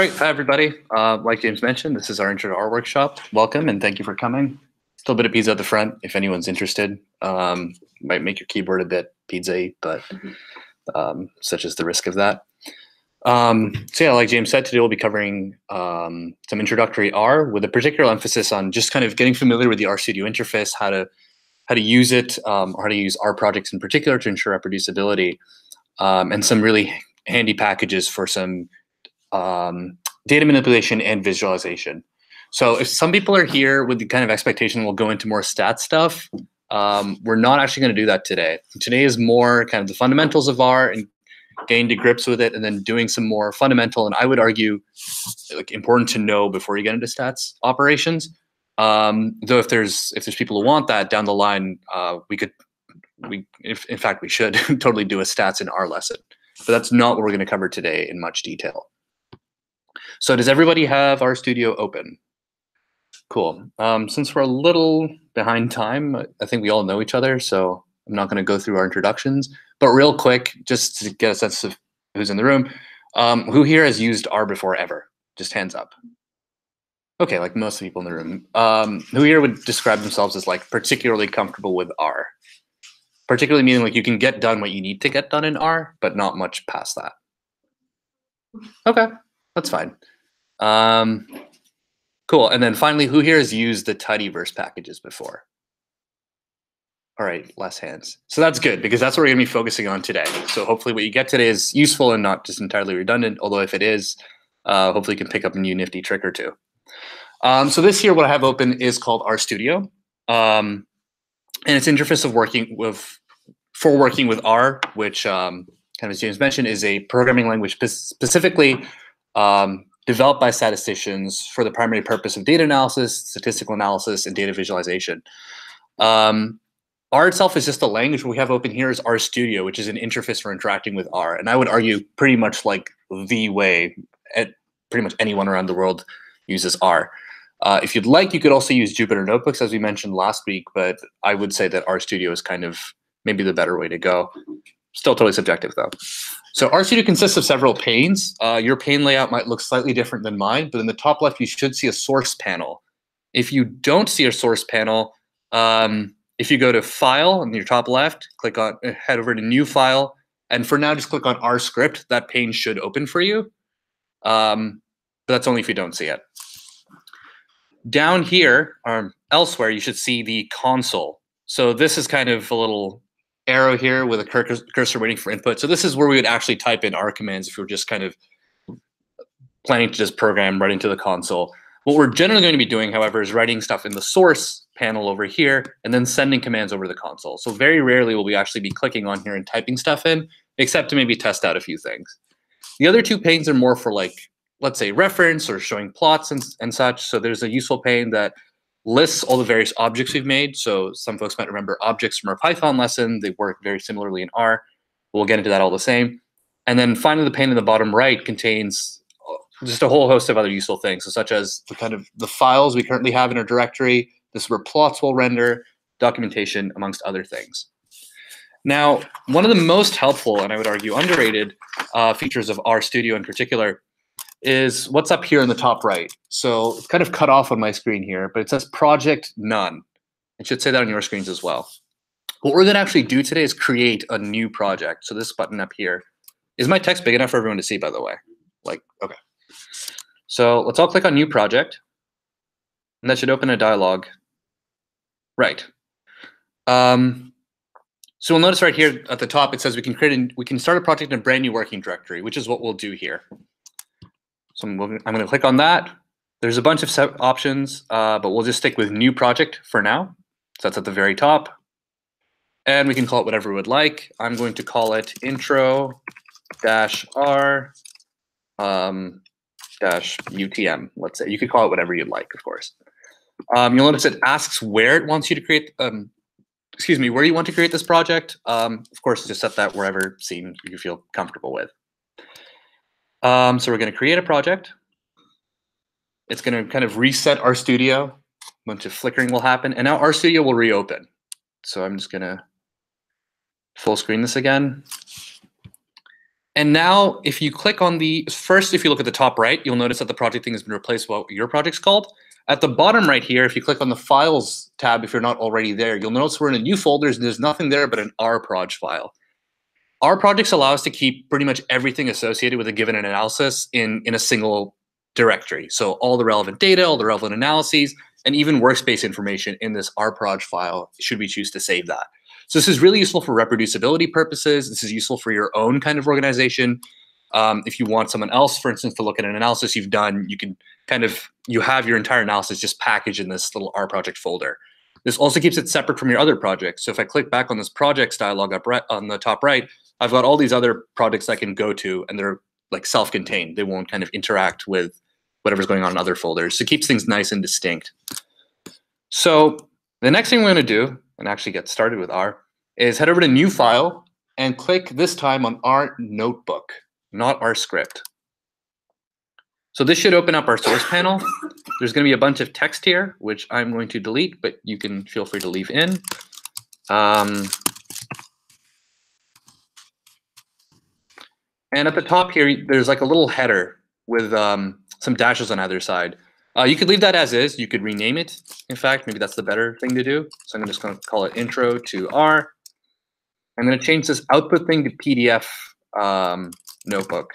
Great, hi everybody. Like James mentioned, this is our Intro to R workshop. Welcome and thank you for coming. Still a bit of pizza at the front if anyone's interested. Might make your keyboard a bit pizza-y, but such is the risk of that. So yeah, like James said, today we'll be covering some introductory R with a particular emphasis on just kind of getting familiar with the RStudio interface, how to use it, or how to use R projects in particular to ensure reproducibility, and some really handy packages for some data manipulation and visualization. So if some people are here with the kind of expectation we'll go into more stat stuff, we're not actually going to do that today. Today is more kind of the fundamentals of R and getting to grips with it, and then doing some more fundamental, and I would argue like important to know before you get into stats operations. Though if there's people who want that down the line, in fact we should totally do a stats in R lesson, but that's not what we're going to cover today in much detail. So does everybody have RStudio open? Cool. Since we're a little behind time, I think we all know each other, so I'm not going to go through our introductions. But real quick, just to get a sense of who's in the room, who here has used R before ever? Just hands up. Okay, like most people in the room. Who here would describe themselves as like particularly comfortable with R? Particularly meaning like you can get done what you need to get done in R, but not much past that. Okay, that's fine. Cool. And then finally, who here has used the tidyverse packages before? All right, less hands. So that's good because that's what we're going to be focusing on today. So hopefully what you get today is useful and not just entirely redundant, although if it is, hopefully you can pick up a new nifty trick or two. So this here, what I have open is called RStudio. And its interface of working with R, which kind of as James mentioned, is a programming language specifically developed by statisticians for the primary purpose of data analysis, statistical analysis, and data visualization. R itself is just a language. What we have open here is RStudio, which is an interface for interacting with R. And I would argue pretty much like the way pretty much anyone around the world uses R. If you'd like, you could also use Jupyter Notebooks, as we mentioned last week, but I would say that RStudio is kind of maybe the better way to go. Still totally subjective, though. So RStudio consists of several panes. Your pane layout might look slightly different than mine, but in the top left, you should see a source panel. If you don't see a source panel, if you go to File on your top left, head over to New File, and for now, just click on R script. That pane should open for you, but that's only if you don't see it. Down here, or elsewhere, you should see the console. So this is kind of a little arrow here with a cursor waiting for input. So this is where we would actually type in R commands if we were just kind of planning to just program right into the console. What we're generally going to be doing, however, is writing stuff in the source panel over here and then sending commands over the console. So very rarely will we actually be clicking on here and typing stuff in, except to maybe test out a few things. The other two panes are more for like, let's say reference or showing plots and such. So there's a useful pane that lists all the various objects we've made. So some folks might remember objects from our Python lesson. They work very similarly in R. We'll get into that all the same. And then finally, the pane in the bottom right contains just a whole host of other useful things, so such as the files we currently have in our directory. This is where plots will render, documentation, amongst other things. Now, one of the most helpful, and I would argue underrated, features of RStudio in particular is what's up here in the top right. So it's kind of cut off on my screen here, but it says project none. It should say that on your screens as well. What we're going to actually do today is create a new project. So this button up here, is my text big enough for everyone to see, by the way? Like, okay. So let's all click on new project, and that should open a dialog. Right. So we'll notice right here at the top, it says we can start a project in a brand new working directory, which is what we'll do here. So I'm going to click on that. There's a bunch of options, but we'll just stick with new project for now. So that's at the very top. And we can call it whatever we would like. I'm going to call it intro-r UTM, let's say. You could call it whatever you'd like, of course. You'll notice it asks where it wants you to create, where you want to create this project. Of course, just set that wherever scene you feel comfortable with. So we're going to create a project. It's going to kind of reset RStudio. A bunch of flickering will happen, and now RStudio will reopen. So I'm just going to full screen this again. And now if you click on if you look at the top right, you'll notice that the project thing has been replaced with what your project's called. At the bottom right here, if you click on the Files tab, if you're not already there, you'll notice we're in a new folder and there's nothing there but an R proj file. R projects allow us to keep pretty much everything associated with a given analysis in a single directory. So all the relevant data, all the relevant analyses, and even workspace information in this rproj file, should we choose to save that. So this is really useful for reproducibility purposes. This is useful for your own kind of organization. If you want someone else, for instance, to look at an analysis you've done, you have your entire analysis just packaged in this little R project folder. This also keeps it separate from your other projects. So if I click back on this projects dialog up right on the top right, I've got all these other projects I can go to, and they're like self-contained. They won't kind of interact with whatever's going on in other folders. So it keeps things nice and distinct. So the next thing we're going to do, and actually get started with R, is head over to New File and click this time on R Notebook, not R Script. So this should open up our source panel. There's going to be a bunch of text here, which I'm going to delete, but you can feel free to leave in. And at the top here, there's like a little header with some dashes on either side. You could leave that as is. You could rename it. In fact, maybe that's the better thing to do. So I'm just going to call it Intro to R. I'm going to change this output thing to PDF notebook.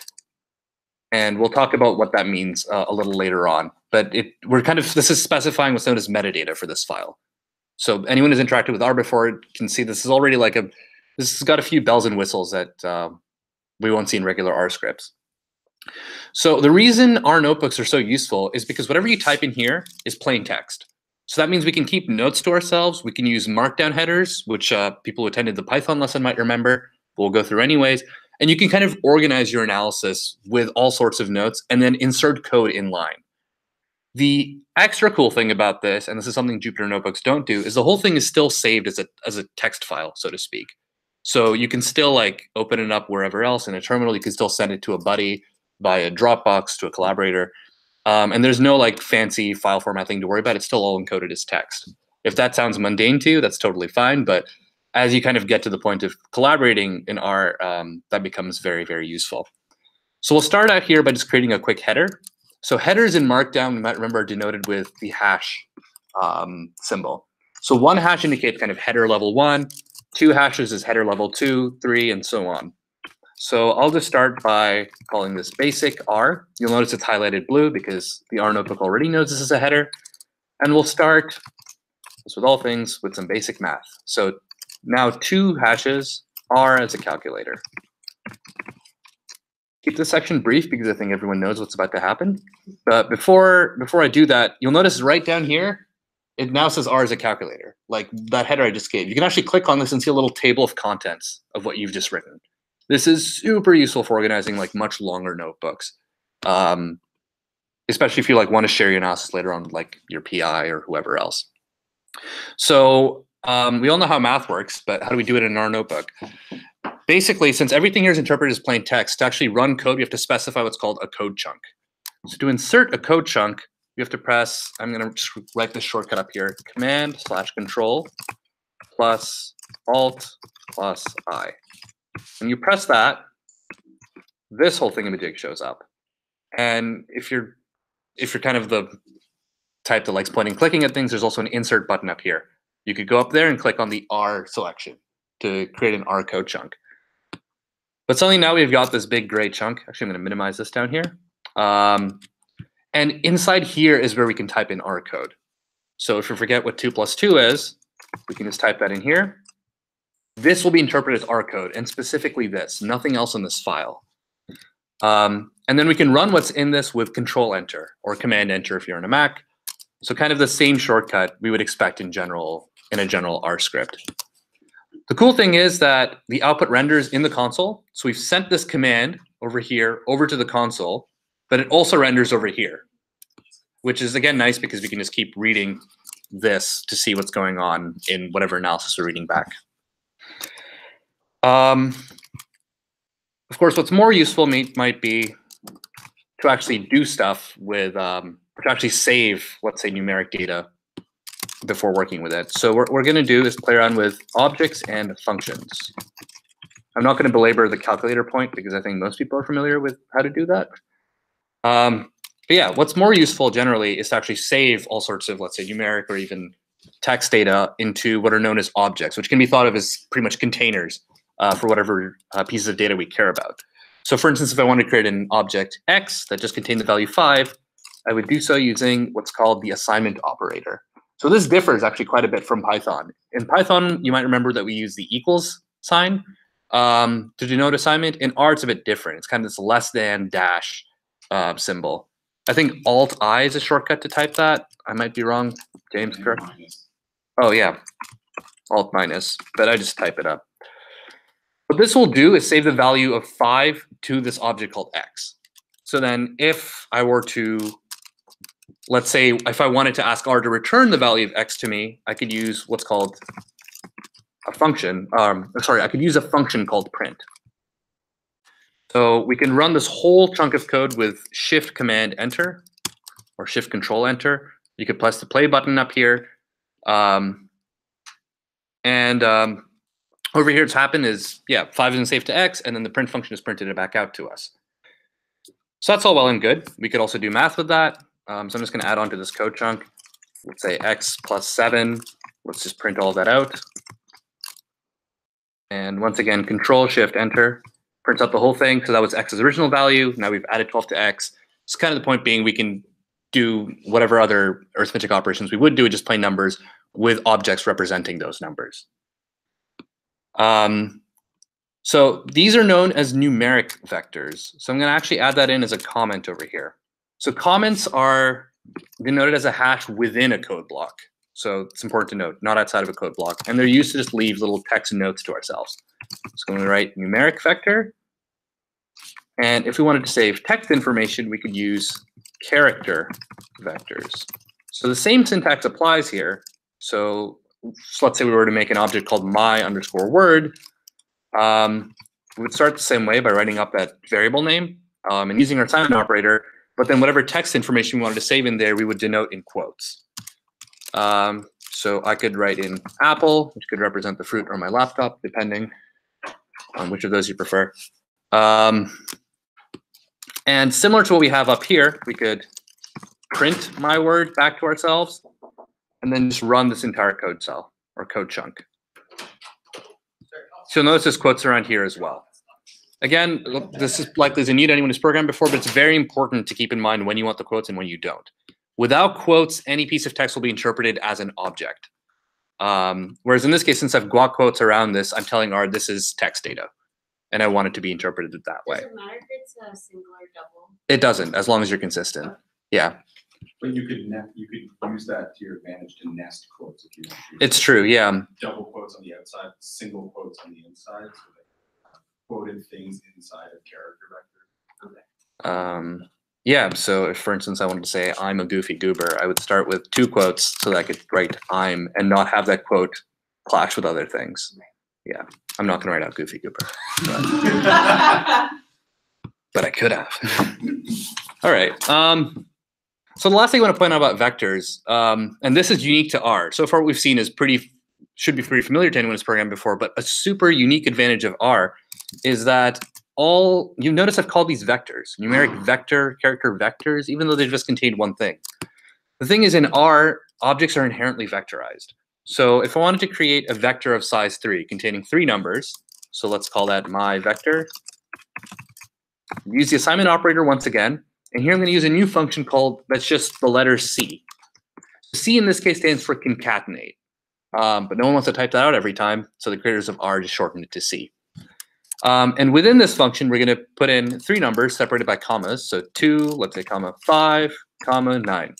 And we'll talk about what that means a little later on. But this is specifying what's known as metadata for this file. So anyone who's interacted with R before can see this is already this has got a few bells and whistles that we won't see in regular R scripts. So the reason R notebooks are so useful is because whatever you type in here is plain text. So that means we can keep notes to ourselves. We can use markdown headers, which people who attended the Python lesson might remember. We'll go through anyways. And you can kind of organize your analysis with all sorts of notes and then insert code in line. The extra cool thing about this, and this is something Jupyter Notebooks don't do, is the whole thing is still saved as a text file, so to speak. So you can still open it up wherever else in a terminal. You can still send it to a buddy via Dropbox, to a collaborator. And there's no fancy file format thing to worry about. It's still all encoded as text. If that sounds mundane to you, that's totally fine. But as you kind of get to the point of collaborating in R, that becomes very, very useful. So we'll start out here by just creating a quick header. So headers in Markdown, you might remember, are denoted with the hash symbol. So one hash indicates kind of header level 1, 2 hashes is header level 2, 3, and so on. So I'll just start by calling this basic R. You'll notice it's highlighted blue because the R notebook already knows this is a header. And we'll start, as with all things, with some basic math. So now 2 hashes, R as a calculator. Keep this section brief because I think everyone knows what's about to happen. But before I do that, you'll notice right down here, it now says R as a calculator, like that header I just gave. You can actually click on this and see a little table of contents of what you've just written. This is super useful for organizing much longer notebooks, especially if you want to share your analysis later on with your PI or whoever else. So we all know how math works, but how do we do it in our notebook? Basically, since everything here is interpreted as plain text, to actually run code, you have to specify what's called a code chunk. So to insert a code chunk, you have to press, I'm going to just write this shortcut up here, Command/Control plus Alt plus I. When you press that, this whole thingamajig shows up. And if you're kind of the type that likes pointing and clicking at things, there's also an insert button up here. You could go up there and click on the R selection to create an R code chunk. But suddenly now we've got this big gray chunk. Actually, I'm going to minimize this down here. And inside here is where we can type in R code. So if you forget what 2 plus 2 is, we can just type that in here. This will be interpreted as R code, and specifically this, nothing else in this file. And then we can run what's in this with Control-Enter or Command-Enter if you're on a Mac. So kind of the same shortcut we would expect in a general R script. The cool thing is that the output renders in the console. So we've sent this command over here over to the console, but it also renders over here, which is, again, nice because we can just keep reading this to see what's going on in whatever analysis we're reading back. Of course, what's more useful might be to actually do stuff with, to actually save, let's say, numeric data before working with it. So what we're going to do is play around with objects and functions. I'm not going to belabor the calculator point because I think most people are familiar with how to do that. But yeah, what's more useful generally is to actually save all sorts of, let's say, numeric or even text data into what are known as objects, which can be thought of as pretty much containers for whatever pieces of data we care about. So for instance, if I wanted to create an object X that just contained the value 5, I would do so using what's called the assignment operator. So this differs actually quite a bit from Python. In Python, you might remember that we use the equals sign to denote assignment. In R, it's a bit different. It's kind of this less than dash symbol. I think Alt-I is a shortcut to type that. I might be wrong. James, correct? Oh, yeah. Alt minus, but I just type it up. What this will do is save the value of 5 to this object called X. So then if I were to, let's say, if I wanted to ask R to return the value of X to me, I could use what's called a function. I could use a function called print. So we can run this whole chunk of code with Shift Command Enter or Shift Control Enter. You could press the play button up here. Over here, what's happened is, yeah, 5 isn't saved to X, and then the print function is printed it back out to us. So that's all well and good. We could also do math with that. So I'm just going to add on to this code chunk. Let's say X plus 7. Let's just print all that out. And once again, Control Shift Enter prints out the whole thing. So that was X's original value. Now we've added 12 to X. It's kind of the point being we can do whatever other arithmetic operations we would do with just plain numbers with objects representing those numbers. So these are known as numeric vectors. So I'm going to actually add that in as a comment over here. So comments are denoted as a hash within a code block. So it's important to note, not outside of a code block. And they're used to just leave little text notes to ourselves. So I'm going to write numeric vector. And if we wanted to save text information, we could use character vectors. So the same syntax applies here. So let's say we were to make an object called my_word. We would start the same way by writing up that variable name and using our assignment operator. But then whatever text information we wanted to save in there, we would denote in quotes. So I could write in apple, which could represent the fruit or my laptop, depending on which of those you prefer. And similar to what we have up here, we could print my word back to ourselves and then just run this entire code cell or code chunk. So you'll notice there's quotes around here as well. Again, this is likely isn't new to anyone who's programmed before, but it's very important to keep in mind when you want the quotes and when you don't. Without quotes, any piece of text will be interpreted as an object. Whereas in this case, since I've got quotes around this, I'm telling R this is text data, and I want it to be interpreted that way. Does it matter if it's a single or double? It doesn't, as long as you're consistent. Yeah. But you could use that to your advantage to nest quotes if you want to. It's true, yeah. Double quotes on the outside, single quotes on the inside, so they quoted things inside of character vector. Okay. Yeah, so if, for instance, I wanted to say I'm a goofy goober, I would start with 2 quotes so that I could write I'm and not have that quote clash with other things. Yeah, I'm not going to write out goofy goober. But I could have. All right. So the last thing I want to point out about vectors, and this is unique to R. So far what we've seen is should be pretty familiar to anyone who's programmed before, but a super unique advantage of R is that you notice I've called these vectors, numeric vector, character vectors, even though they just contain one thing. The thing is in R, objects are inherently vectorized. So if I wanted to create a vector of size 3 containing 3 numbers, so let's call that my vector, use the assignment operator once again, and here I'm going to use a new function called, that's just the letter C. C in this case stands for concatenate, but no one wants to type that out every time, so the creators of R just shortened it to C. And within this function, we're going to put in 3 numbers separated by commas. So 2, let's say comma 5, comma 9. And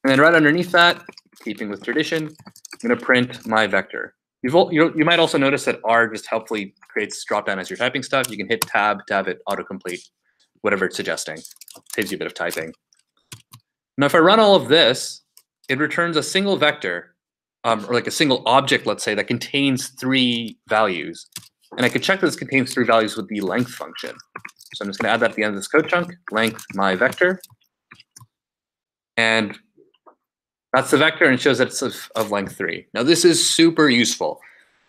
then right underneath that, keeping with tradition, I'm going to print my vector. You might also notice that R just helpfully creates dropdown as you're typing stuff. You can hit tab to have it autocomplete, whatever it's suggesting. Saves you a bit of typing. Now, if I run all of this, it returns a single vector, or like a single object, let's say, that contains 3 values. And I could check that this contains 3 values with the length function. So I'm just going to add that at the end of this code chunk, length my vector. And that's the vector, and it shows that it's of length 3. Now, this is super useful.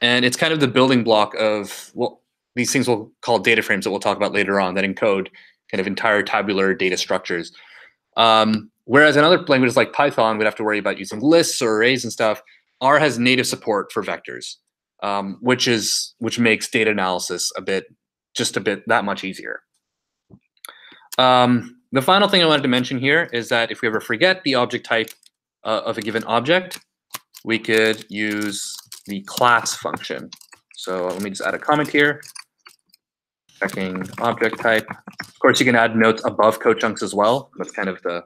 And it's kind of the building block of, well, these things we'll call data frames that we'll talk about later on that encode kind of entire tabular data structures. Whereas in other languages like Python, we'd have to worry about using lists or arrays and stuff. R has native support for vectors, which makes data analysis just a bit that much easier. The final thing I wanted to mention here is that if we ever forget the object type of a given object, we could use the class function. So let me just add a comment here. Checking object type. Of course, you can add notes above code chunks as well. That's kind of the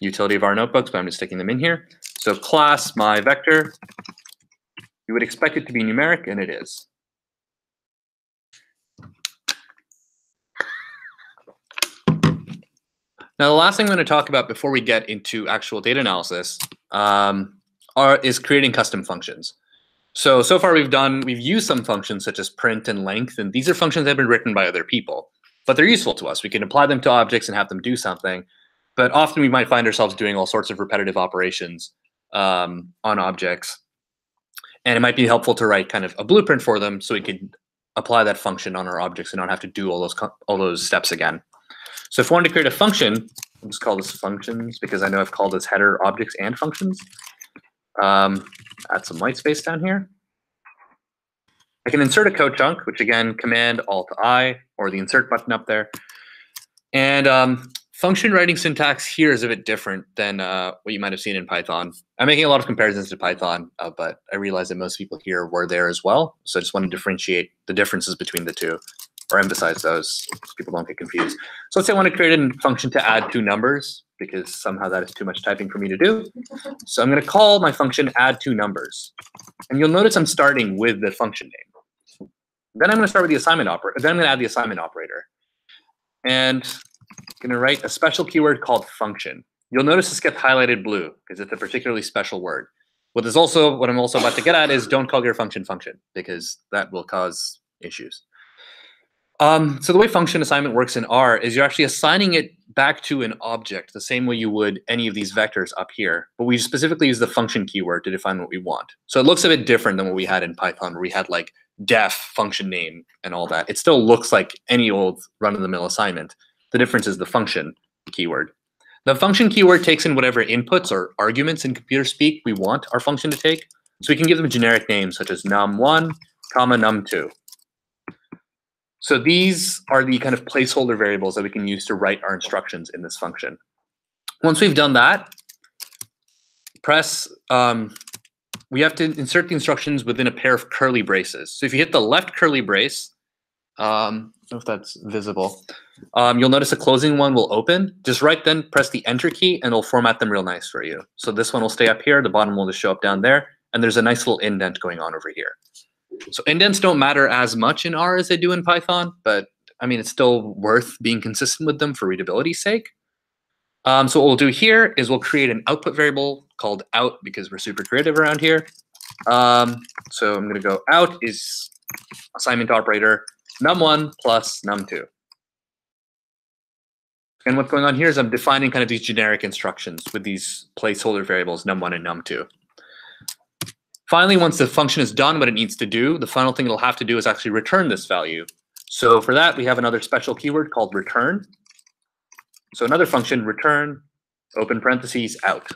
utility of our notebooks, but I'm just sticking them in here. So class my vector. You would expect it to be numeric, and it is. Now, the last thing I'm going to talk about before we get into actual data analysis is creating custom functions. So far we've used some functions such as print and length, and these are functions that have been written by other people, but they're useful to us. We can apply them to objects and have them do something, but often we might find ourselves doing all sorts of repetitive operations on objects, and it might be helpful to write kind of a blueprint for them so we could apply that function on our objects and not have to do all those steps again. So if we wanted to create a function, I'll just call this functions because I know I've called this header objects and functions. Add some white space down here. I can insert a code chunk, which again, Command Alt I, or the insert button up there. And function writing syntax here is a bit different than what you might have seen in Python. I'm making a lot of comparisons to Python, but I realize that most people here were there as well. So I just want to differentiate the differences between the two, or emphasize those so people don't get confused. So let's say I want to create a function to add two numbers, because somehow that is too much typing for me to do. So I'm going to call my function add two numbers. And you'll notice I'm starting with the function name. Then I'm going to start with the assignment operator. Then I'm going to add the assignment operator. And I'm going to write a special keyword called function. You'll notice this gets highlighted blue because it's a particularly special word. What I'm also about to get at is don't call your function function, because that will cause issues. So the way function assignment works in R is you're actually assigning it back to an object the same way you would any of these vectors up here. But we specifically use the function keyword to define what we want. So it looks a bit different than what we had in Python, where we had like def, function name, and all that. It still looks like any old run-of-the-mill assignment. The difference is the function keyword. The function keyword takes in whatever inputs or arguments in computer speak we want our function to take. So we can give them generic names such as num1, num2. So these are the kind of placeholder variables that we can use to write our instructions in this function. Once we've done that, we have to insert the instructions within a pair of curly braces. So if you hit the left curly brace, I don't know if that's visible, you'll notice the closing one will open. Just right then, press the Enter key, and it'll format them real nice for you. So this one will stay up here, the bottom will just show up down there, and there's a nice little indent going on over here. So indents don't matter as much in R as they do in Python, but I mean, it's still worth being consistent with them for readability's sake. So what we'll do here is we'll create an output variable called out, because we're super creative around here. So I'm going to go out is assignment operator num1 plus num2. And what's going on here is I'm defining kind of these generic instructions with these placeholder variables num1 and num2. Finally, once the function is done what it needs to do, the final thing it'll have to do is actually return this value. So for that, we have another special keyword called return. So another function, return, open parentheses, out.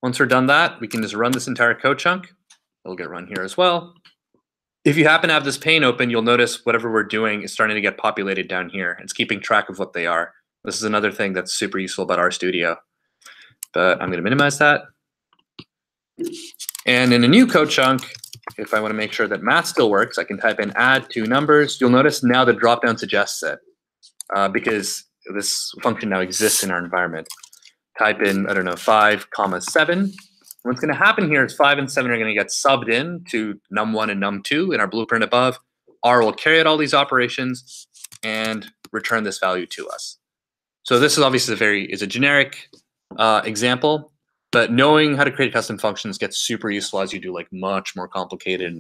Once we're done that, we can just run this entire code chunk. It'll get run here as well. If you happen to have this pane open, you'll notice whatever we're doing is starting to get populated down here. It's keeping track of what they are. This is another thing that's super useful about RStudio. But I'm going to minimize that. And in a new code chunk, if I want to make sure that math still works, I can type in add two numbers. You'll notice now the dropdown suggests it because this function now exists in our environment. Type in, I don't know, 5, 7. What's going to happen here is 5 and 7 are going to get subbed in to num1 and num2 in our blueprint above. R will carry out all these operations and return this value to us. So this is obviously is a generic example, but knowing how to create custom functions gets super useful as you do like much more complicated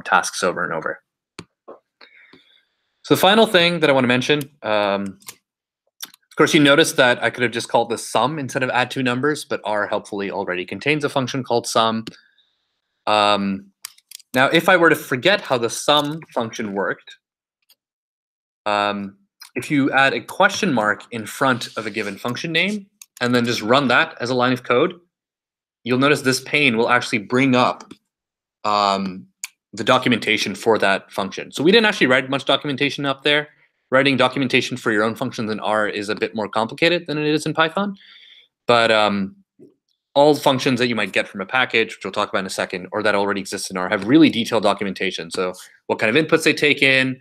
tasks over and over. So the final thing that I want to mention, called course, you notice that I could have just called this sum instead of add two numbers, but R helpfully already contains a function called sum. Now, if I were to forget how the sum function worked, if you add a question mark in front of a given function name and then just run that as a line of code, you'll notice this pane will actually bring up the documentation for that function. So we didn't actually write much documentation up there. Writing documentation for your own functions in R is a bit more complicated than it is in Python. But all functions that you might get from a package, which we'll talk about in a second, or that already exists in R, have really detailed documentation. So what kind of inputs they take in,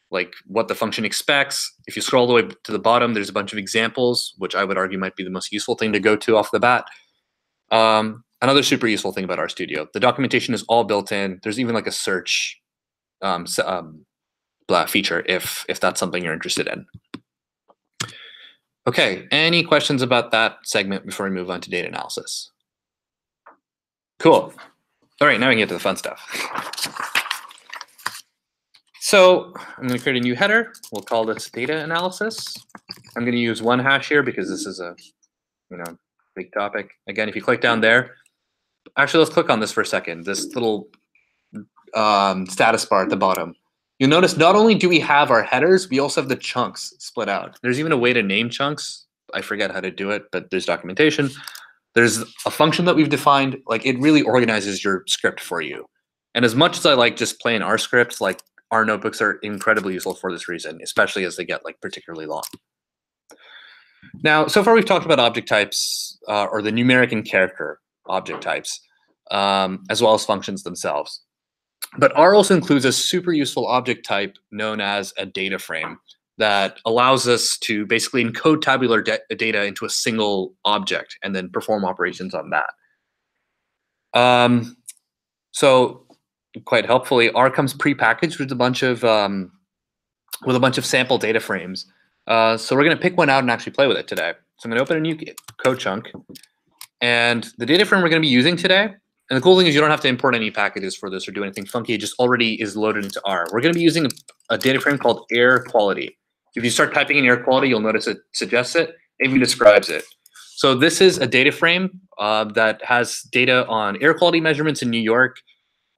like what the function expects. If you scroll all the way to the bottom, there's a bunch of examples, which I would argue might be the most useful thing to go to off the bat. Another super useful thing about RStudio, the documentation is all built in. There's even like a search feature if that's something you're interested in. Okay, any questions about that segment before we move on to data analysis? Cool. All right, now we can get to the fun stuff. So I'm going to create a new header. We'll call this data analysis. I'm going to use one hash here because this is a big topic. Again, if you click down there, actually let's click on this for a second. This little status bar at the bottom. You'll notice not only do we have our headers, we also have the chunks split out. There's even a way to name chunks. I forget how to do it, but there's documentation. There's a function that we've defined. Like, it really organizes your script for you. And as much as I like just plain R scripts, like R notebooks are incredibly useful for this reason, especially as they get like particularly long. Now, so far we've talked about object types or the numeric and character object types, as well as functions themselves. But R also includes a super useful object type known as a data frame that allows us to basically encode tabular data into a single object and then perform operations on that. So quite helpfully, R comes prepackaged with a bunch of sample data frames. So we're going to pick one out and actually play with it today. So I'm going to open a new code chunk, and the data frame we're going to be using today. And the cool thing is you don't have to import any packages for this or do anything funky. It just already is loaded into R. We're going to be using a data frame called air quality. If you start typing in air quality, you'll notice it suggests it, it even describes it. So this is a data frame that has data on air quality measurements in New York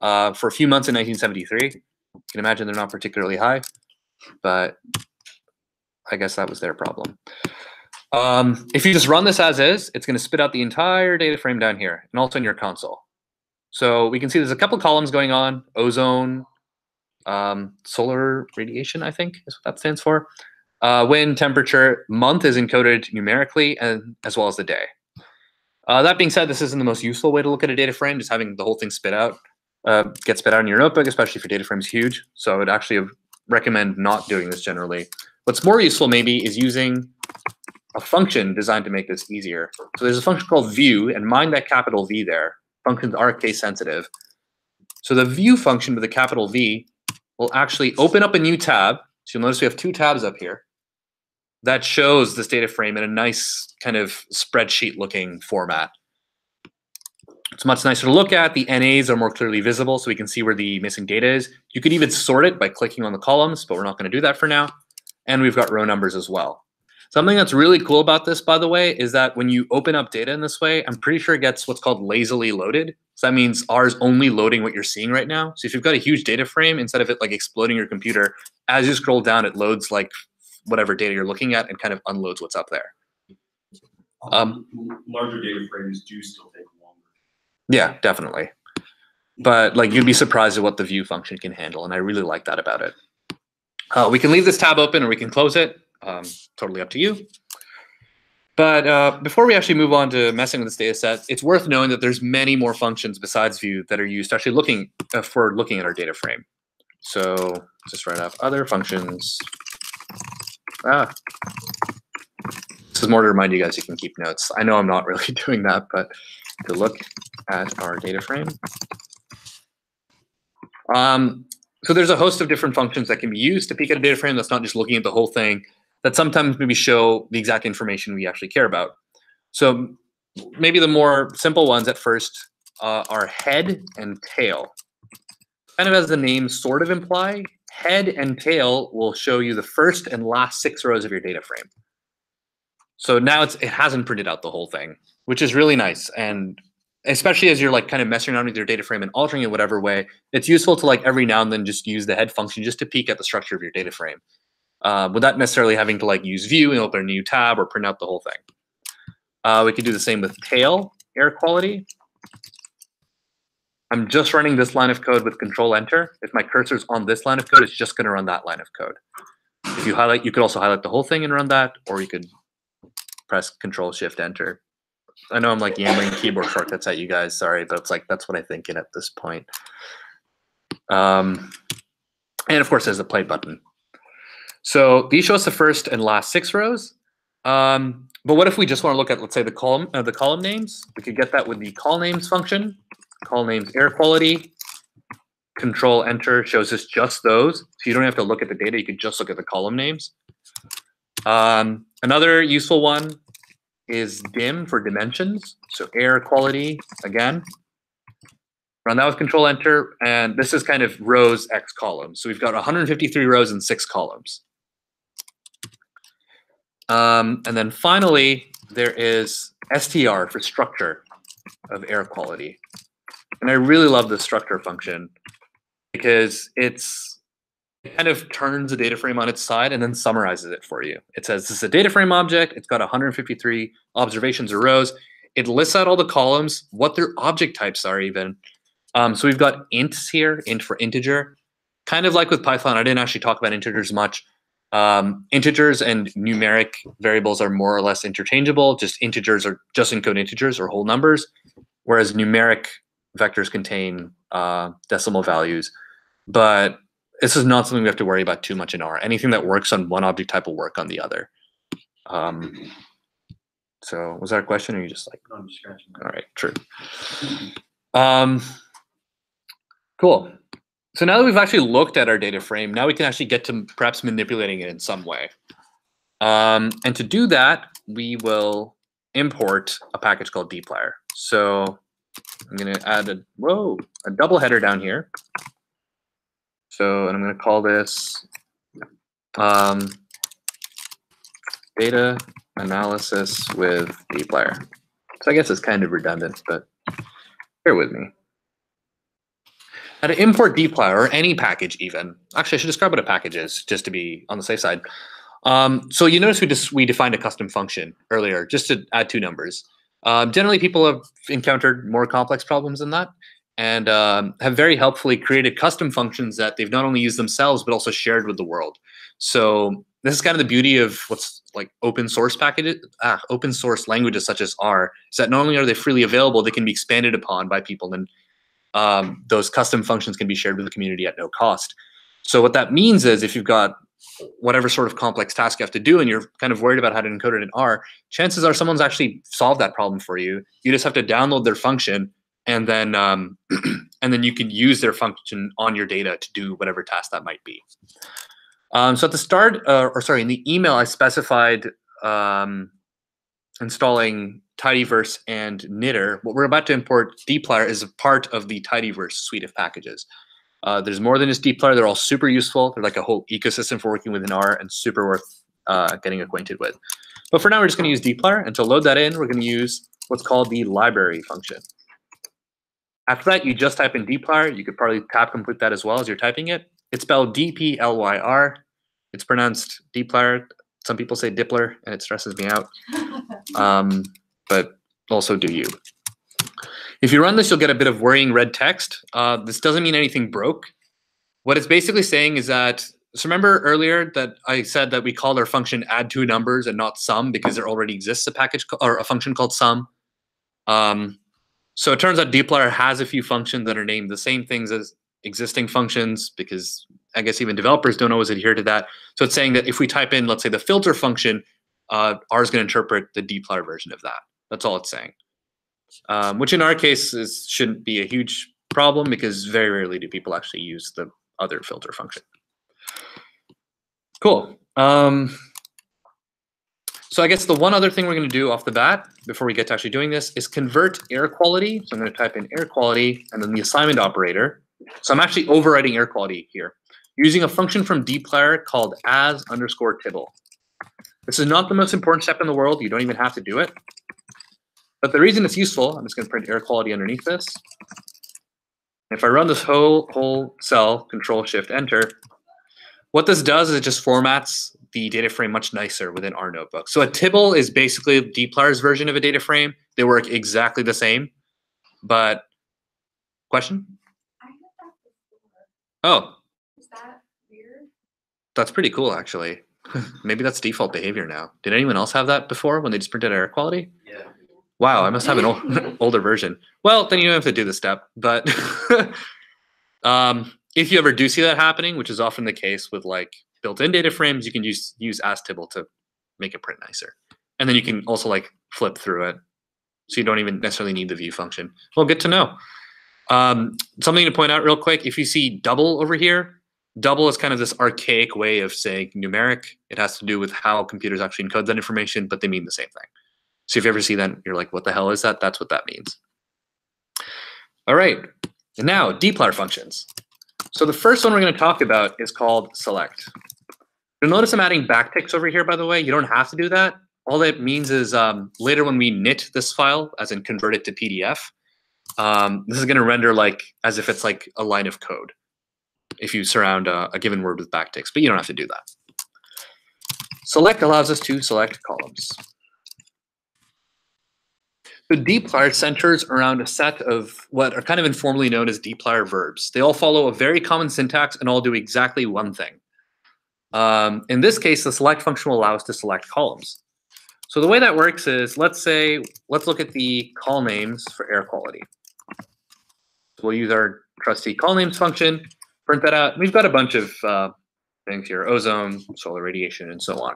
for a few months in 1973. You can imagine they're not particularly high, but I guess that was their problem. If you just run this as is, it's going to spit out the entire data frame down here and also in your console. So we can see there's a couple columns going on: ozone, solar radiation, I think is what that stands for. Wind, temperature, month is encoded numerically, and as well as the day. That being said, this isn't the most useful way to look at a data frame, just having the whole thing get spit out in your notebook, especially if your data frame is huge. So I would actually recommend not doing this generally. What's more useful maybe is using a function designed to make this easier. So there's a function called view, and mind that capital V there. Functions are case sensitive. So the view function with a capital V will actually open up a new tab. So you'll notice we have two tabs up here that shows this data frame in a nice kind of spreadsheet looking format. It's much nicer to look at. The NAs are more clearly visible, so we can see where the missing data is. You could even sort it by clicking on the columns, but we're not going to do that for now. And we've got row numbers as well. Something that's really cool about this, by the way, is that when you open up data in this way, I'm pretty sure it gets what's called lazily loaded. So that means R is only loading what you're seeing right now. So if you've got a huge data frame, instead of it like exploding your computer, as you scroll down, it loads like whatever data you're looking at and kind of unloads what's up there. Larger data frames do still take longer. Yeah, definitely. But like, you'd be surprised at what the view function can handle, and I really like that about it. We can leave this tab open or we can close it. Totally up to you. But before we actually move on to messing with this data set, it's worth knowing that there's many more functions besides view that are used to actually looking at our data frame. So just write up other functions. This is more to remind you guys you can keep notes. I know I'm not really doing that, but to look at our data frame. So there's a host of different functions that can be used to peek at a data frame that's not just looking at the whole thing, that sometimes maybe show the exact information we actually care about. So maybe the more simple ones at first are head and tail. Kind of as the name sort of imply, head and tail will show you the first and last 6 rows of your data frame. So now it hasn't printed out the whole thing, which is really nice. And especially as you're like kind of messing around with your data frame and altering it whatever way, it's useful to like every now and then just use the head function just to peek at the structure of your data frame without necessarily having to like use view and open a new tab or print out the whole thing. We could do the same with tail air quality. I'm just running this line of code with Control Enter. If my cursor's on this line of code, it's just going to run that line of code. If you highlight, you could also highlight the whole thing and run that, or you could press Control Shift Enter. I know I'm like yambling keyboard shortcuts at you guys, sorry, but it's like that's what I'm thinking at this point. And of course, there's a play button. So these show us the first and last 6 rows. But what if we just want to look at, let's say, the column names? We could get that with the call names function. Call names air quality. Control Enter shows us just those, so you don't have to look at the data. You can just look at the column names. Another useful one is dim for dimensions. So air quality again. Run that with Control Enter, and this is kind of rows x columns. So we've got 153 rows and 6 columns. And then finally, there is str for structure of air quality. And I really love the structure function because it kind of turns the data frame on its side and then summarizes it for you. It says this is a data frame object. It's got 153 observations or rows. It lists out all the columns, what their object types are even. So we've got ints here, int for integer. Kind of like with Python, I didn't actually talk about integers much. Integers and numeric variables are more or less interchangeable. Just integers are just encode integers or whole numbers, whereas numeric vectors contain decimal values. But this is not something we have to worry about too much in R. Anything that works on one object type will work on the other. So was that a question, or are you just like? No, I'm just scratching. All right, true. Cool. So now that we've actually looked at our data frame, now we can actually get to perhaps manipulating it in some way. And to do that, we will import a package called dplyr. So I'm going to add a double header down here. So, and I'm going to call this data analysis with dplyr. So I guess it's kind of redundant, but bear with me. Now to import dplyr, or any package even, actually I should describe what a package is, just to be on the safe side. So you notice we defined a custom function earlier, just to add 2 numbers. Generally, people have encountered more complex problems than that, and have very helpfully created custom functions that they've not only used themselves, but also shared with the world. So this is kind of the beauty of what's like open source packages, open source languages such as R, is that not only are they freely available, they can be expanded upon by people, and those custom functions can be shared with the community at no cost. So what that means is if you've got whatever sort of complex task you have to do and you're kind of worried about how to encode it in R, chances are someone's actually solved that problem for you. You just have to download their function, and then and then you can use their function on your data to do whatever task that might be. So at the start, in the email, I specified installing tidyverse and knitr. What we're about to import, dplyr, is a part of the tidyverse suite of packages. There's more than just dplyr. They're all super useful. They're like a whole ecosystem for working within R and super worth getting acquainted with. But for now, we're just going to use dplyr. And to load that in, we're going to use what's called the library function. After that, you just type in dplyr. You could probably tab complete that as well as you're typing it. It's spelled D-P-L-Y-R. It's pronounced dplyr. Some people say dipler, and it stresses me out. But also do you. If you run this, you'll get a bit of worrying red text. This doesn't mean anything broke. What it's basically saying is that, so remember earlier that I said that we called our function add 2 numbers and not sum because there already exists a package or a function called sum. So it turns out dplyr has a few functions that are named the same things as existing functions, because I guess even developers don't always adhere to that. So it's saying that if we type in, let's say, the filter function, R is going to interpret the dplyr version of that. That's all it's saying. Which in our case shouldn't be a huge problem, because very rarely do people actually use the other filter function. Cool. So I guess the one other thing we're going to do off the bat before we get to actually doing this is convert air quality. So I'm going to type in air quality and then the assignment operator. So I'm actually overriding air quality here using a function from dplyr called as_tibble. This is not the most important step in the world. You don't even have to do it. But the reason it's useful, I'm just going to print air quality underneath this. If I run this whole cell, Control Shift Enter, what this does is it just formats the data frame much nicer within our notebook. So a tibble is basically dplyr's version of a data frame. They work exactly the same. But question? I had that before. Oh, Is that weird? that's pretty cool, actually. Maybe that's default behavior now. Did anyone else have that before when they just printed air quality? Yeah. Wow, I must have an older version. Well, then you don't have to do the step. But if you ever do see that happening, which is often the case with like built-in data frames, you can use asTibble to make it print nicer. And then you can also like flip through it. So you don't even necessarily need the view function. Well, good to know. Something to point out real quick, if you see double over here, double is kind of this archaic way of saying numeric. It has to do with how computers actually encode that information, but they mean the same thing. So if you ever see that, you're like, what the hell is that? That's what that means. All right, and now dplyr functions. So the first one we're going to talk about is called select. You'll notice I'm adding backticks over here, by the way. You don't have to do that. All that means is later when we knit this file, as in convert it to PDF, this is going to render like as if it's like a line of code if you surround a given word with backticks, but you don't have to do that. Select allows us to select columns. So dplyr centers around a set of what are kind of informally known as dplyr verbs. They all follow a very common syntax and all do exactly one thing. In this case, the select function will allow us to select columns. So the way that works is, let's look at the call names for air quality. We'll use our trusty call names function, print that out. We've got a bunch of things here: ozone, solar radiation, and so on.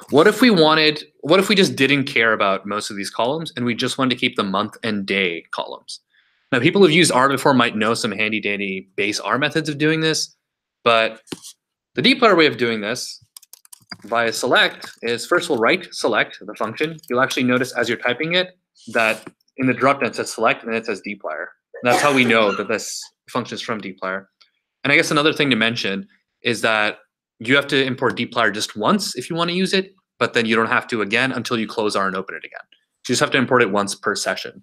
What if we just didn't care about most of these columns and we just wanted to keep the month and day columns? Now, people who've used R before might know some handy dandy base R methods of doing this, but the dplyr way of doing this via select is first we'll write select, the function. You'll actually notice as you're typing it that in the dropdown it says select and then it says dplyr. And that's how we know that this function is from dplyr. And I guess another thing to mention is that you have to import dplyr just once if you want to use it, but then you don't have to again until you close R and open it again. So you just have to import it once per session.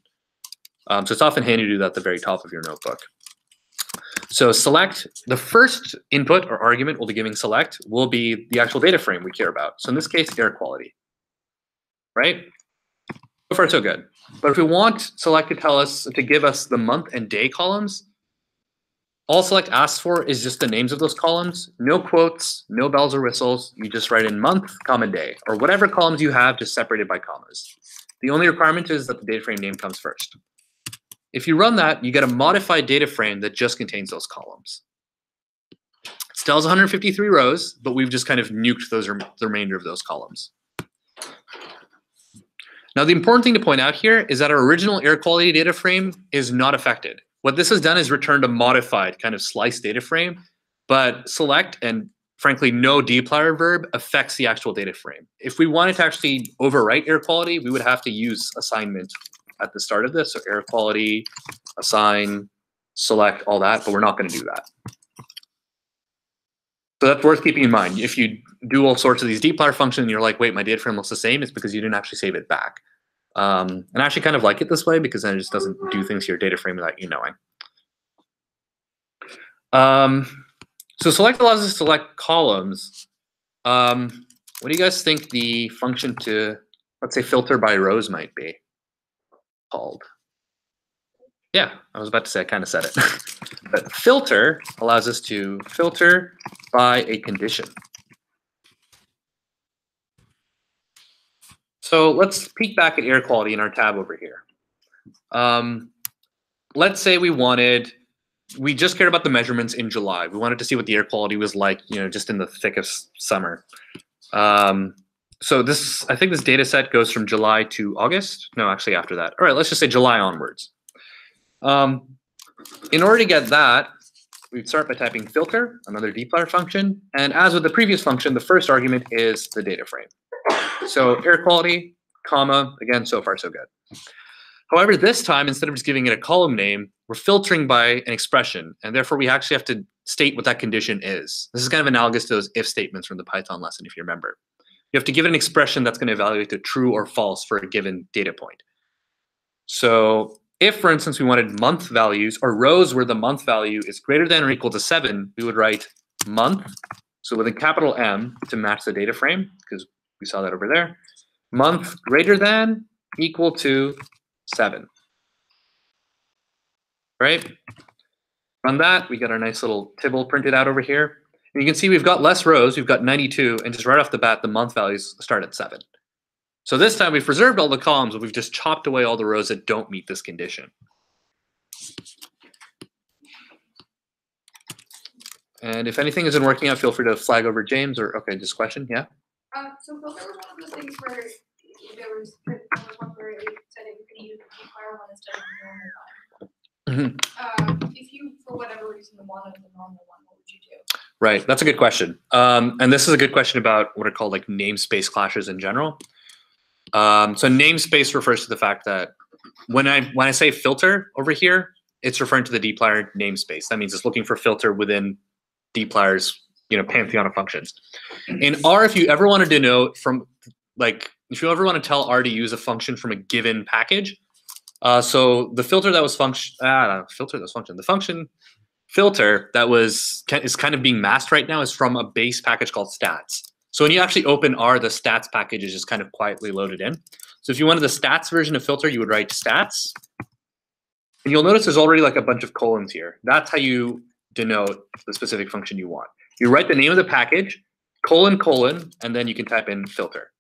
So it's often handy to do that at the very top of your notebook. So select, the first input or argument we'll be giving select will be the actual data frame we care about. So in this case, air quality, right? So far, so good. But if we want select to give us the month and day columns, all select asks for is just the names of those columns, no quotes, no bells or whistles. You just write in month, comma, day, or whatever columns you have, just separated by commas. The only requirement is that the data frame name comes first. If you run that, you get a modified data frame that just contains those columns. It still has 153 rows, but we've just kind of nuked the remainder of those columns. Now, the important thing to point out here is that our original air quality data frame is not affected. What this has done is returned a modified kind of sliced data frame, but select and frankly no dplyr verb affects the actual data frame. If we wanted to actually overwrite air quality, we would have to use assignment at the start of this. So air quality, assign, select, all that, but we're not going to do that. So that's worth keeping in mind. If you do all sorts of these dplyr functions and you're like, wait, my data frame looks the same, it's because you didn't actually save it back. And I actually kind of like it this way because then it just doesn't do things to your data frame without you knowing. So select allows us to select columns. What do you guys think the function to, let's say, filter by rows might be called? Yeah, I was about to say, I kind of said it. But filter allows us to filter by a condition. So let's peek back at air quality in our tab over here. Let's say we just cared about the measurements in July. We wanted to see what the air quality was like, just in the thick of summer. So I think this data set goes from July to August. No, actually after that. All right, let's just say July onwards. In order to get that, we'd start by typing filter, another dplyr function. And as with the previous function, the first argument is the data frame. So air quality, comma, again, so far so good. However, this time, instead of just giving it a column name, we're filtering by an expression. And therefore, we actually have to state what that condition is. This is kind of analogous to those if statements from the Python lesson, if you remember. you have to give it an expression that's going to evaluate the true or false for a given data point. So if, for instance, we wanted month values or rows where the month value is greater than or equal to 7, we would write month, so with a capital M to match the data frame, because we saw that over there. Month greater than equal to 7. Right? Run that. We got our nice little tibble printed out over here. And you can see we've got less rows. We've got 92. And just right off the bat, the month values start at 7. So this time we've preserved all the columns, but we've just chopped away all the rows that don't meet this condition. And if anything isn't working out, feel free to flag over James or, okay, just question, yeah? So filter was one of those things where there was one where it said that you're going to use the fire one instead of the normal one. If you, for whatever reason, wanted the normal one, what would you do? Right, that's a good question. And this is a good question about what are called like namespace clashes in general. So namespace refers to the fact that when I say filter over here, it's referring to the dplyr namespace. That means it's looking for filter within dplyr's pantheon of functions. In R, if you ever wanted to know from if you ever want to tell R to use a function from a given package, so the filter that was the function filter that is kind of being masked right now is from a base package called stats. So when you actually open R, the stats package is just kind of quietly loaded in. So if you wanted the stats version of filter, you would write stats. And you'll notice there's already like a bunch of colons here. That's how you denote the specific function you want. You write the name of the package, colon, colon, and then you can type in filter.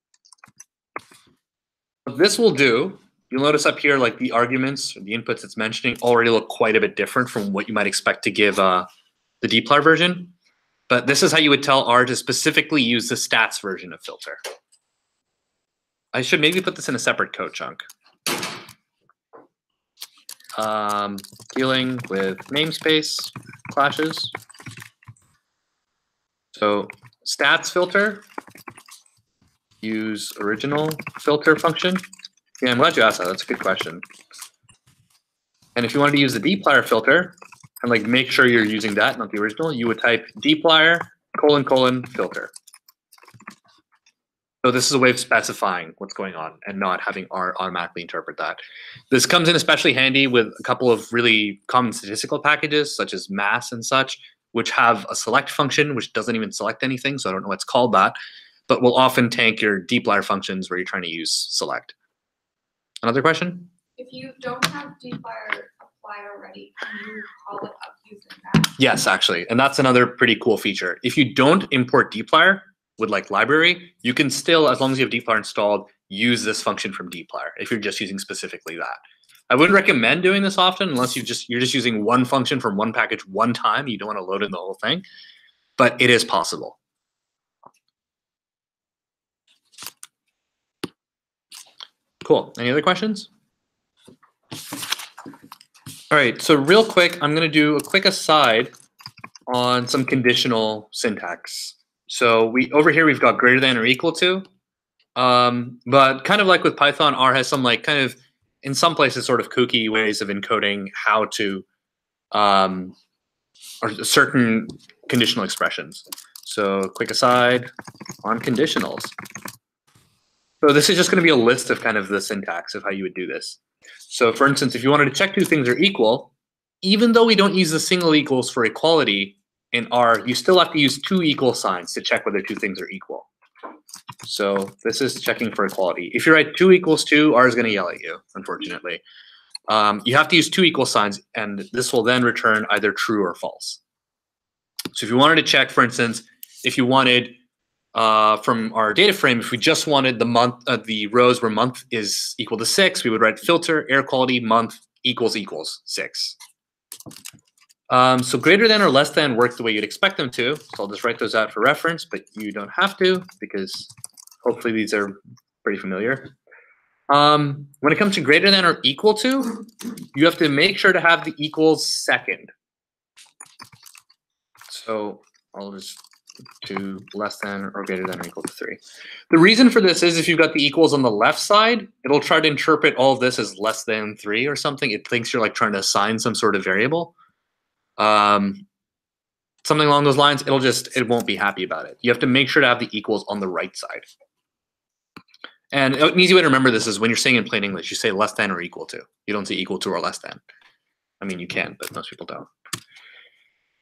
What this will do, you'll notice up here like the arguments or the inputs it's mentioning already look quite a bit different from what you might expect to give the dplyr version. But this is how you would tell R to specifically use the stats version of filter. I should maybe put this in a separate code chunk. Dealing with namespace clashes. So stats filter, use original filter function. Yeah, I'm glad you asked that. That's a good question. And if you wanted to use the dplyr filter and like make sure you're using that, not the original, you would type dplyr colon colon filter. So this is a way of specifying what's going on and not having R automatically interpret that. This comes in especially handy with a couple of really common statistical packages, such as mass and such, which have a select function, which doesn't even select anything. So I don't know what's called that, but will often tank your dplyr functions where you're trying to use select. Another question? If you don't have dplyr applied already, can you call it up using that? Yes, actually. And that's another pretty cool feature. If you don't import dplyr with like library, you can still, as long as you have dplyr installed, use this function from dplyr if you're just using specifically that. I wouldn't recommend doing this often unless you're just using one function from one package one time. You don't want to load in the whole thing, but it is possible. Cool. Any other questions? All right, so real quick, I'm going to do a quick aside on some conditional syntax. So over here, we've got greater than or equal to, but kind of like with Python, R has some like kind of, in some places, sort of kooky ways of encoding how to, or certain conditional expressions. So quick aside on conditionals. So this is just going to be a list of kind of the syntax of how you would do this. So for instance, if you wanted to check two things are equal, even though we don't use the single equals for equality in R, you still have to use two equal signs to check whether two things are equal. So this is checking for equality. If you write 2 equals 2, R is going to yell at you, unfortunately. You have to use two equal signs, and this will then return either true or false. So if you wanted to check, for instance, if you wanted from our data frame, if we just wanted the rows where month is equal to 6, we would write filter air quality month equals 6. So greater than or less than work the way you'd expect them to. So I'll just write those out for reference, but you don't have to because hopefully these are pretty familiar. When it comes to greater than or equal to, you have to make sure to have the equals second. So I'll just do less than or greater than or equal to 3. The reason for this is if you've got the equals on the left side, it'll try to interpret all of this as less than 3 or something. It thinks you're like trying to assign some sort of variable. Something along those lines, it won't be happy about it. You have to make sure to have the equals on the right side. And an easy way to remember this is when you're saying in plain English, you say less than or equal to. You don't say equal to or less than. I mean, you can, but most people don't.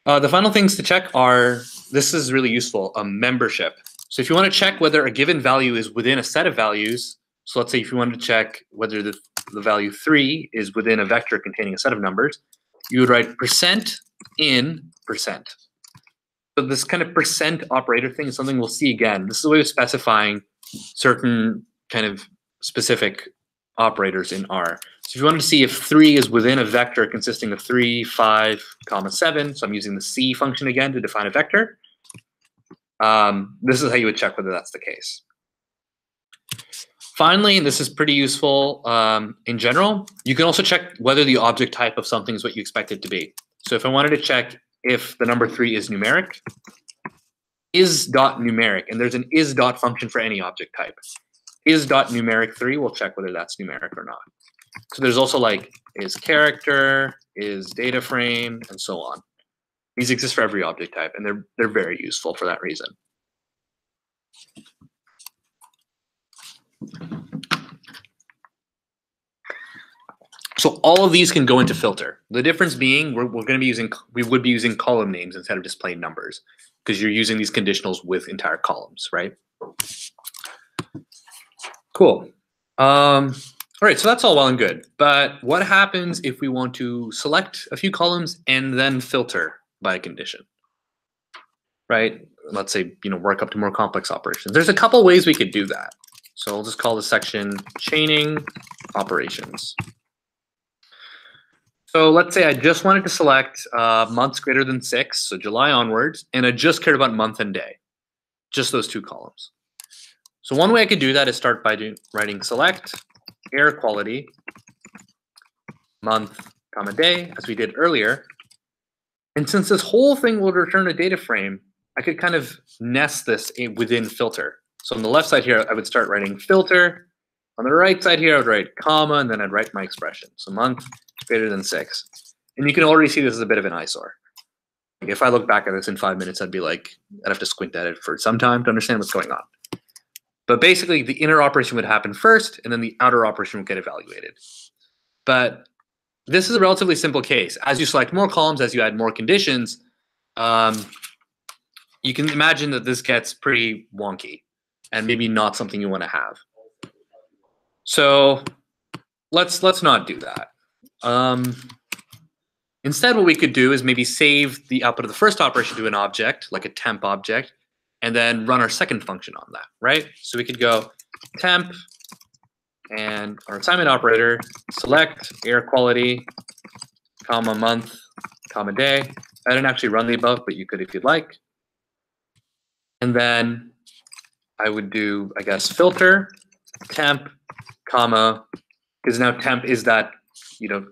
The final things to check are, this is really useful, membership. So if you want to check whether a given value is within a set of values, so let's say if you wanted to check whether the value 3 is within a vector containing a set of numbers, you would write % in %. So this kind of % operator thing is something we'll see again. This is a way of specifying certain kind of specific operators in R. So if you wanted to see if 3 is within a vector consisting of 3, 5, comma 7, so I'm using the C function again to define a vector, this is how you would check whether that's the case. Finally, and this is pretty useful in general, you can also check whether the object type of something is what you expect it to be. So if I wanted to check if the number 3 is numeric, is.numeric, and there's an is.dot function for any object type. Is.numeric 3 will check whether that's numeric or not. So there's also like is character, is data frame, and so on. These exist for every object type, and they're very useful for that reason. So all of these can go into filter. The difference being we would be using column names instead of just plain numbers, because you're using these conditionals with entire columns, right? Cool. All right, so that's all well and good. But what happens if we want to select a few columns and then filter by a condition, right? Let's say, work up to more complex operations. There's a couple ways we could do that. So I'll just call this section chaining operations. So let's say I just wanted to select months greater than 6, so July onwards, and I just cared about month and day, just those two columns. So one way I could do that is start by writing select air quality month, comma day, as we did earlier. And since this whole thing will return a data frame, I could kind of nest this within filter. So on the left side here, I would start writing filter. On the right side here, I would write comma, and then I'd write my expression. So month greater than 6. And you can already see this is a bit of an eyesore. If I look back at this in 5 minutes, I'd have to squint at it for some time to understand what's going on. But basically, the inner operation would happen first, and then the outer operation would get evaluated. But this is a relatively simple case. As you select more columns, as you add more conditions, you can imagine that this gets pretty wonky and maybe not something you want to have. So let's not do that. Instead, what we could do is maybe save the output of the first operation to an object, like a temp object, and then run our second function on that, right? So we could go temp and our assignment operator, select air quality, comma month, comma day. I didn't actually run the above, but you could if you'd like. And then I would do, I guess, filter, temp, comma, because now temp is that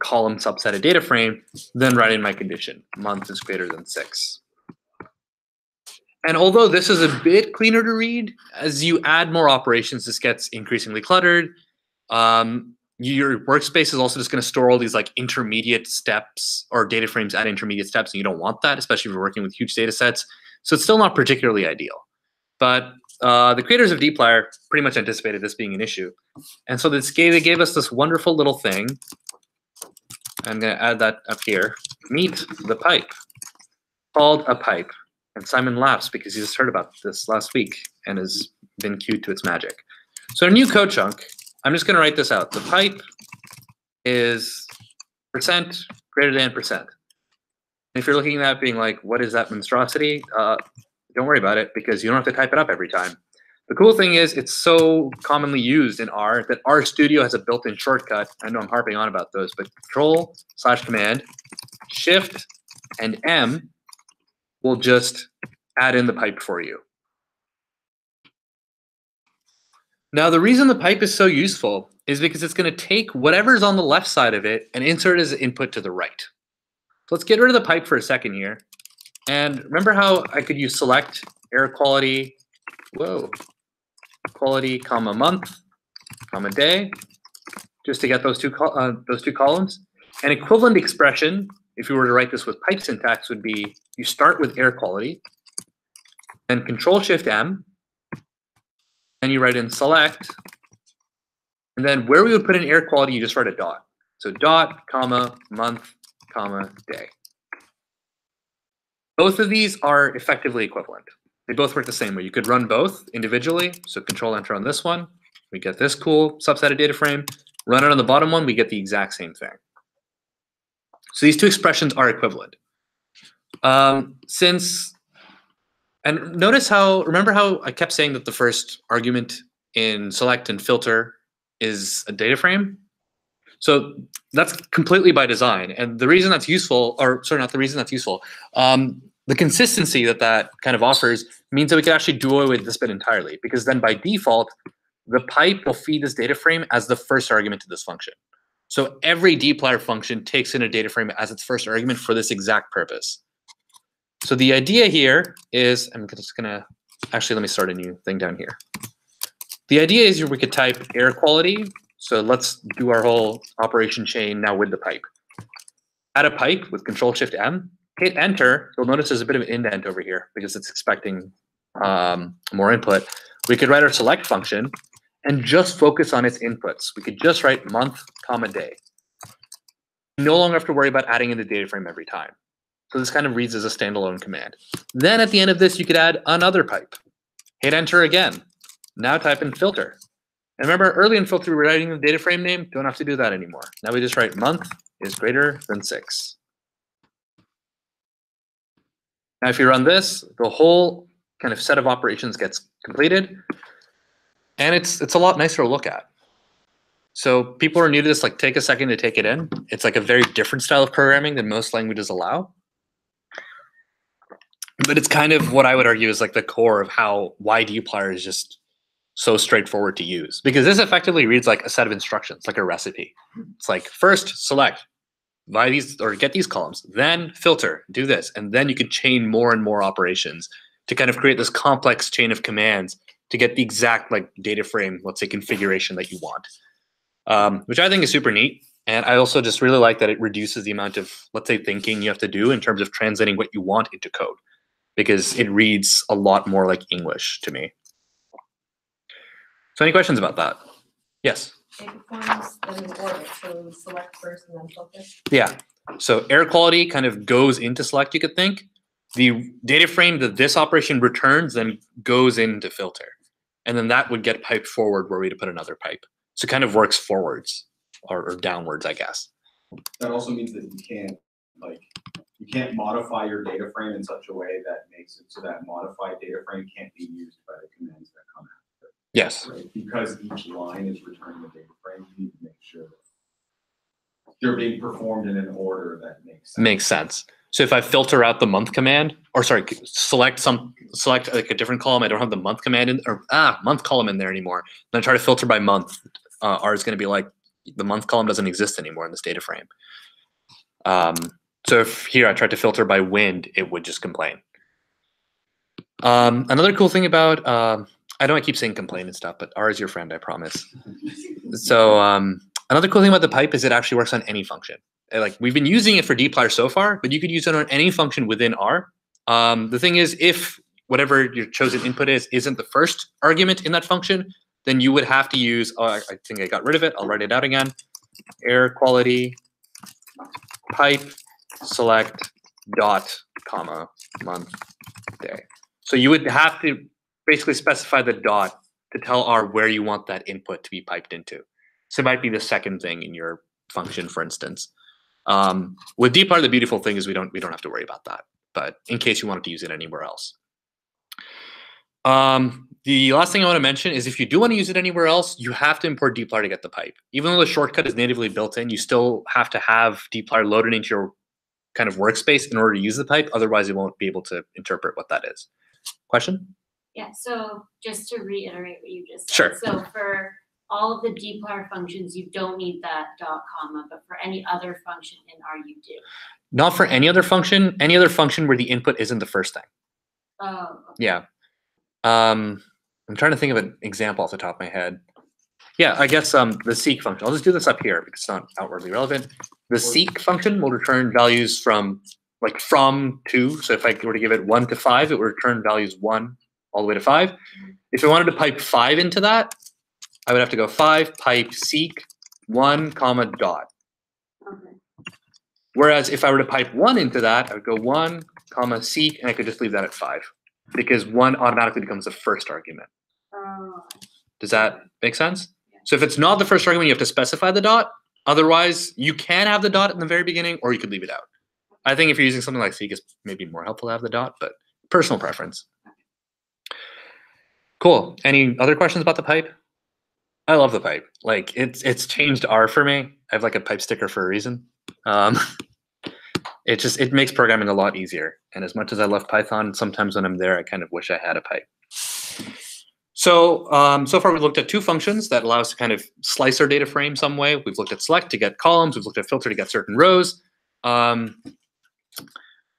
column subset of data frame, then write in my condition, month is greater than 6. And although this is a bit cleaner to read, as you add more operations, this gets increasingly cluttered. Your workspace is also just going to store all these like intermediate steps or data frames at intermediate steps, and you don't want that, especially if you're working with huge data sets. So it's still not particularly ideal. But the creators of dplyr pretty much anticipated this being an issue. And so they gave us this wonderful little thing. I'm going to add that up here. Meet the pipe, called a pipe. And Simon laughs because he just heard about this last week and has been cued to its magic. So a new code chunk, I'm just going to write this out. The pipe is % greater than %. And if you're looking at that being like, what is that monstrosity? Don't worry about it because you don't have to type it up every time. The cool thing is it's so commonly used in R that RStudio has a built-in shortcut. I know I'm harping on about those, but Control/Command, Shift, and M will just add in the pipe for you. Now, the reason the pipe is so useful is because it's going to take whatever's on the left side of it and insert it as an input to the right. So let's get rid of the pipe for a second here. And remember how I could use select air quality, quality, comma month, comma day, just to get those two columns. An equivalent expression, if you were to write this with pipe syntax, would be you start with air quality, then Control-Shift-M, then you write in select And then where we would put in air quality, you just write a dot. So dot, comma, month, comma, day. Both of these are effectively equivalent. They both work the same way. You could run both individually. So control enter on this one. We get this cool subset of data frame. Run it on the bottom one, we get the exact same thing. So these two expressions are equivalent. And notice how, remember how I kept saying that the first argument in select and filter is a data frame? So that's completely by design. And the reason that's useful, or sorry, not the reason that's useful, the consistency that that kind of offers means that we can actually do away with this bit entirely, because then by default, the pipe will feed this data frame as the first argument to this function. So every dplyr function takes in a data frame as its first argument for this exact purpose. So the idea here is, I'm just gonna, actually let me start a new thing down here. The idea is we could type air quality. So let's do our whole operation chain now with the pipe. Add a pipe with Control-Shift-M, hit enter. You'll notice there's a bit of an indent over here because it's expecting more input. We could write our select function and just focus on its inputs. We could just write month, comma, day. No longer have to worry about adding in the data frame every time. So this kind of reads as a standalone command. Then at the end of this, you could add another pipe. Hit enter again. Now type in filter. And remember, early in filter, we were writing the data frame name. Don't have to do that anymore. Now we just write month is greater than 6. Now if you run this, the whole kind of set of operations gets completed. And it's a lot nicer to look at. So people who are new to this, like, take a second to take it in. It's like a very different style of programming than most languages allow. But it's kind of what I would argue is like the core of why dplyr is just so straightforward to use. Because this effectively reads like a set of instructions, like a recipe. It's like, first select, buy these or get these columns, then filter, do this, and then you could chain more and more operations to kind of create this complex chain of commands to get the exact like data frame, let's say, configuration that you want, which I think is super neat. And I also just really like that it reduces the amount of, let's say, thinking you have to do in terms of translating what you want into code, because it reads a lot more like English to me. So any questions about that? Yes? It performs them in order, so select first and then filter. Yeah. So air quality kind of goes into select, you could think. The data frame that this operation returns then goes into filter. And then that would get piped forward where we'd put another pipe. So it kind of works forwards or downwards, I guess. That also means that you can't modify your data frame in such a way that makes it so that modified data frame can't be used by the commands that come after. Yes. Right? Because each line is returning a data frame, you need to make sure that they're being performed in an order that makes sense. Makes sense. So if I filter out the month command, or sorry, select like a different column, I don't have the month command in, or month column in there anymore. Then I try to filter by month. R is going to be like, the month column doesn't exist anymore in this data frame. So if here I tried to filter by wind, it would just complain. Another cool thing about, I know I keep saying complain and stuff, but R is your friend, I promise. So another cool thing about the pipe is it actually works on any function. Like, we've been using it for dplyr so far, but you could use it on any function within R. The thing is, if whatever your chosen input isn't the first argument in that function, then you would have to use, I think I got rid of it. I'll write it out again. Air quality pipe select dot comma month day. So you would have to basically specify the dot to tell R where you want that input to be piped into. So it might be the second thing in your function, for instance. With dplyr, the beautiful thing is we don't have to worry about that. But in case you wanted to use it anywhere else. The last thing I want to mention is if you do want to use it anywhere else, you have to import dplyr to get the pipe. Even though the shortcut is natively built in, you still have to have dplyr loaded into your kind of workspace in order to use the pipe. Otherwise, it won't be able to interpret what that is. Question? Yeah, so just to reiterate what you just said. Sure. So for all of the dplyr functions, you don't need that dot comma, but for any other function in R, you do. Not for any other function where the input isn't the first thing. Oh, okay. Yeah. I'm trying to think of an example off the top of my head. Yeah, I guess the seek function. I'll just do this up here because it's not outwardly relevant. The seek function will return values from to. So if I were to give it 1 to 5, it would return values 1 all the way to 5. If I wanted to pipe 5 into that, I would have to go 5 pipe seek 1 comma dot. Okay. Whereas if I were to pipe 1 into that, I would go 1 comma seek, and I could just leave that at 5 because 1 automatically becomes the first argument. Does that make sense? Yeah. So if it's not the first argument, you have to specify the dot. Otherwise, you can have the dot in the very beginning, or you could leave it out. I think if you're using something like seek, it's maybe more helpful to have the dot, but personal preference. Cool. Any other questions about the pipe? I love the pipe. Like it's changed R for me. I have like a pipe sticker for a reason. It makes programming a lot easier. And as much as I love Python, sometimes when I'm there, I kind of wish I had a pipe. So so far we've looked at 2 functions that allow us to kind of slice our data frame some way. We've looked at select to get columns. We've looked at filter to get certain rows.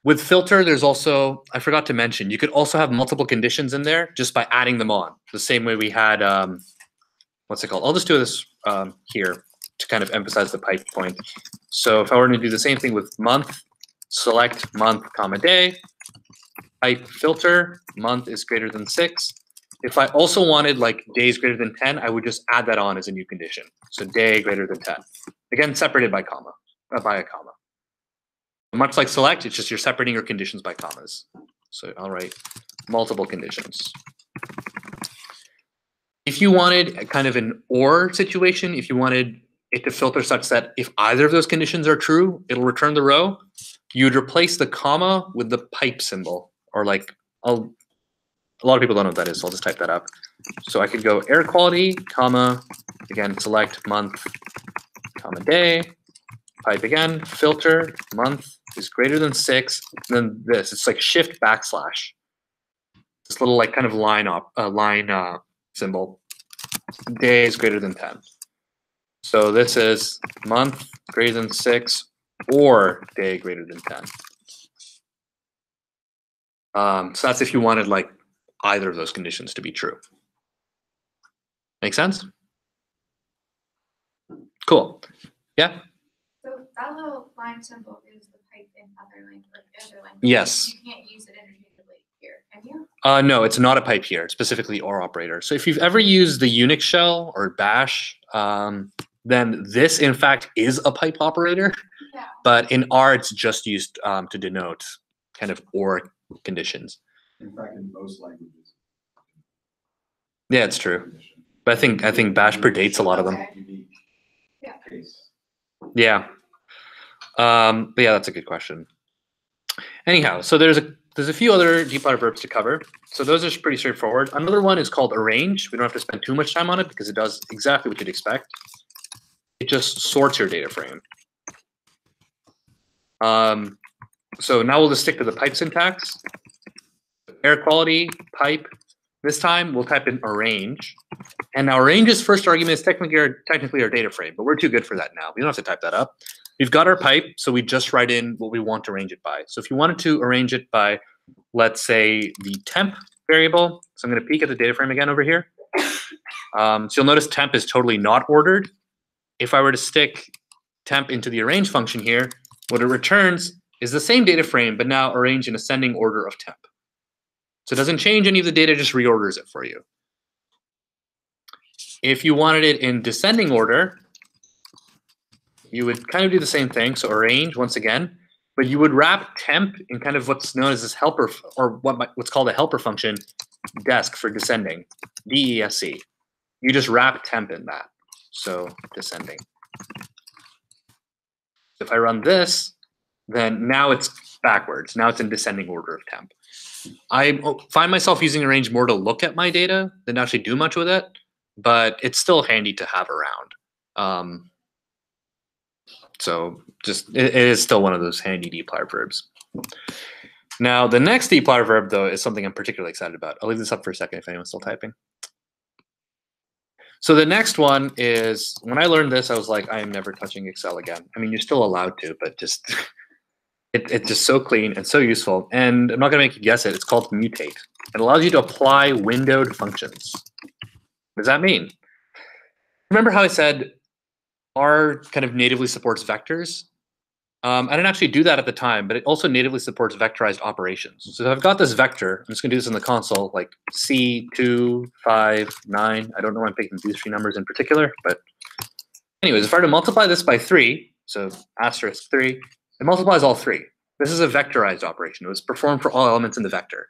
With filter, there's also, I forgot to mention, you could also have multiple conditions in there just by adding them on. The same way we had, what's it called? I'll just do this here to kind of emphasize the pipe point. So if I were to do the same thing with month, select month comma day, pipe filter, month is greater than 6. If I also wanted like days greater than 10, I would just add that on as a new condition. So day greater than 10. Again, separated by comma, by a comma. Much like select, it's just you're separating your conditions by commas. So I'll write multiple conditions. If you wanted a kind of an or situation, if you wanted it to filter such that if either of those conditions are true, it'll return the row, you'd replace the comma with the pipe symbol, or like, a lot of people don't know what that is, so I'll just type that up. So I could go air quality, comma, again, select month, comma day, pipe again, filter, month is greater than 6, and then this, it's like shift backslash. This little like kind of line symbol, day is greater than 10. So this is month greater than 6 or day greater than 10. So that's if you wanted like either of those conditions to be true. Make sense? Cool. Yeah? So that little line symbol is the pipe in other languages. Yes. You can't use it interchangeably here, can you? No, it's not a pipe here. It's specifically OR operator. So if you've ever used the Unix shell or Bash, then this in fact is a pipe operator. Yeah. But in R, it's just used to denote kind of OR conditions. In fact, in most languages. Yeah, it's true. But I think Bash predates a lot of them. Unique Yeah. case. Yeah. But yeah, that's a good question. Anyhow, so there's a few other dplyr verbs to cover. So those are pretty straightforward. Another one is called arrange. We don't have to spend too much time on it because it does exactly what you'd expect. It just sorts your data frame. So now we'll just stick to the pipe syntax. Air quality, pipe. This time we'll type in arrange. And now arrange's first argument is technically our data frame, but we're too good for that now. We don't have to type that up. We've got our pipe, so we just write in what we want to arrange it by. So if you wanted to arrange it by, let's say, the temp variable. So I'm going to peek at the data frame again over here. So you'll notice temp is totally not ordered. If I were to stick temp into the arrange function here, what it returns is the same data frame, but now arranged in ascending order of temp. So it doesn't change any of the data, just reorders it for you. If you wanted it in descending order, you would kind of do the same thing. So arrange once again, but you would wrap temp in kind of what's known as this helper, or what's called a helper function, desc for descending, DESC. You just wrap temp in that. So descending. If I run this, then now it's backwards. Now it's in descending order of temp. I find myself using arrange more to look at my data than actually do much with it, but it's still handy to have around. So just it is still one of those handy dplyr verbs. Now the next dplyr verb though is something I'm particularly excited about. I'll leave this up for a second if anyone's still typing. So the next one is, when I learned this, I was like, I am never touching Excel again. I mean, you're still allowed to, but just it's just so clean and so useful. And I'm not gonna make you guess it. It's called mutate. It allows you to apply windowed functions. What does that mean? Remember how I said R kind of natively supports vectors? I didn't actually do that at the time, but it also natively supports vectorized operations. So if I've got this vector, I'm just going to do this in the console, like C2, 5, 9. I don't know why I'm picking these 3 numbers in particular, but anyways, if I were to multiply this by 3, so asterisk 3, it multiplies all 3. This is a vectorized operation. It was performed for all elements in the vector.